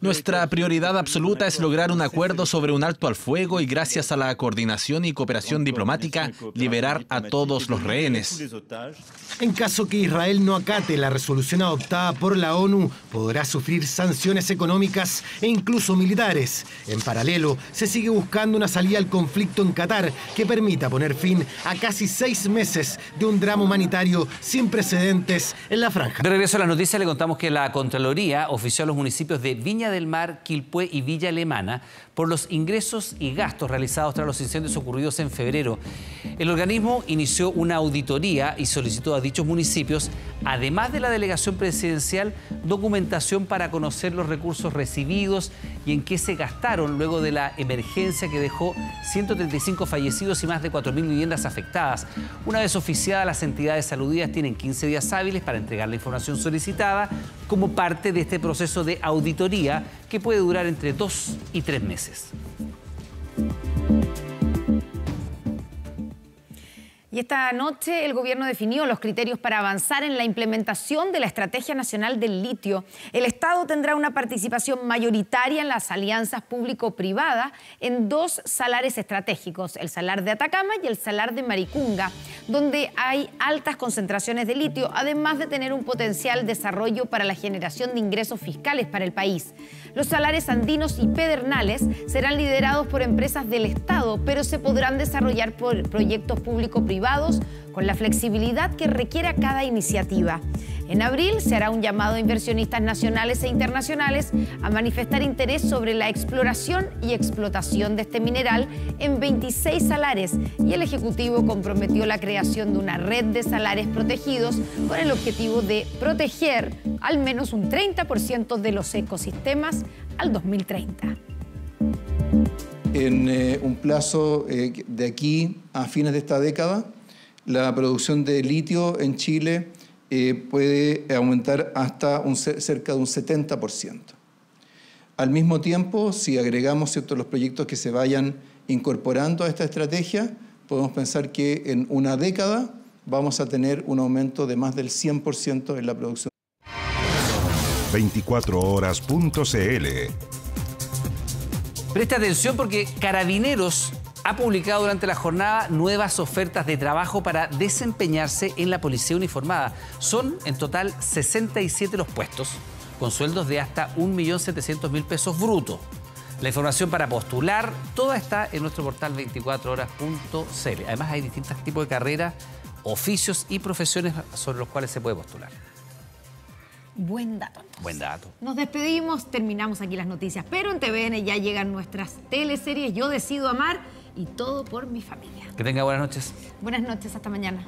Nuestra prioridad absoluta es lograr un acuerdo sobre un alto al fuego y, gracias a la coordinación y cooperación diplomática, liberar a todos los rehenes. En caso que Israel no acate la resolución adoptada por la ONU, podrá sufrir sanciones económicas e incluso militares. En paralelo, se sigue buscando una salida al conflicto en Qatar que permita poner fin a casi 6 meses de un drama humanitario sin precedentes en la franja. De regreso a la noticia, le contamos que la Contraloría ofició a los municipios de Viña del Mar, Quilpué y Villa Alemana por los ingresos y gastos realizados tras los incendios ocurridos en febrero. El organismo inició una auditoría y solicitó a dichos municipios, además de la delegación presidencial, documentación para conocer los recursos recibidos y en qué se gastaron luego de la emergencia que dejó 135 fallecidos y más de 4.000 viviendas afectadas. Una vez oficiada, las entidades aludidas tienen 15 días hábiles para entregar la información solicitada como parte de este proceso de auditoría que puede durar entre 2 y 3 meses. Y esta noche el gobierno definió los criterios para avanzar en la implementación de la Estrategia Nacional del Litio. El Estado tendrá una participación mayoritaria en las alianzas público-privadas en 2 salares estratégicos, el salar de Atacama y el salar de Maricunga, donde hay altas concentraciones de litio, además de tener un potencial desarrollo para la generación de ingresos fiscales para el país. Los salares andinos y pedernales serán liderados por empresas del Estado, pero se podrán desarrollar por proyectos público-privados con la flexibilidad que requiera cada iniciativa. En abril se hará un llamado a inversionistas nacionales e internacionales a manifestar interés sobre la exploración y explotación de este mineral en 26 salares y el Ejecutivo comprometió la creación de una red de salares protegidos con el objetivo de proteger al menos un 30% de los ecosistemas al 2030. En un plazo de aquí a fines de esta década, la producción de litio en Chile puede aumentar hasta cerca de un 70%. Al mismo tiempo, si agregamos los proyectos que se vayan incorporando a esta estrategia, podemos pensar que en una década vamos a tener un aumento de más del 100% en la producción. 24horas.cl. Presta atención porque Carabineros ha publicado durante la jornada nuevas ofertas de trabajo para desempeñarse en la policía uniformada. Son en total 67 los puestos, con sueldos de hasta 1.700.000 pesos brutos. La información para postular, toda está en nuestro portal 24horas.cl. Además, hay distintos tipos de carreras, oficios y profesiones sobre los cuales se puede postular. Buen dato. Buen dato. Nos despedimos, terminamos aquí las noticias, pero en TVN ya llegan nuestras teleseries Yo Decido Amar y Todo por mi Familia. Que tenga buenas noches. Buenas noches, hasta mañana.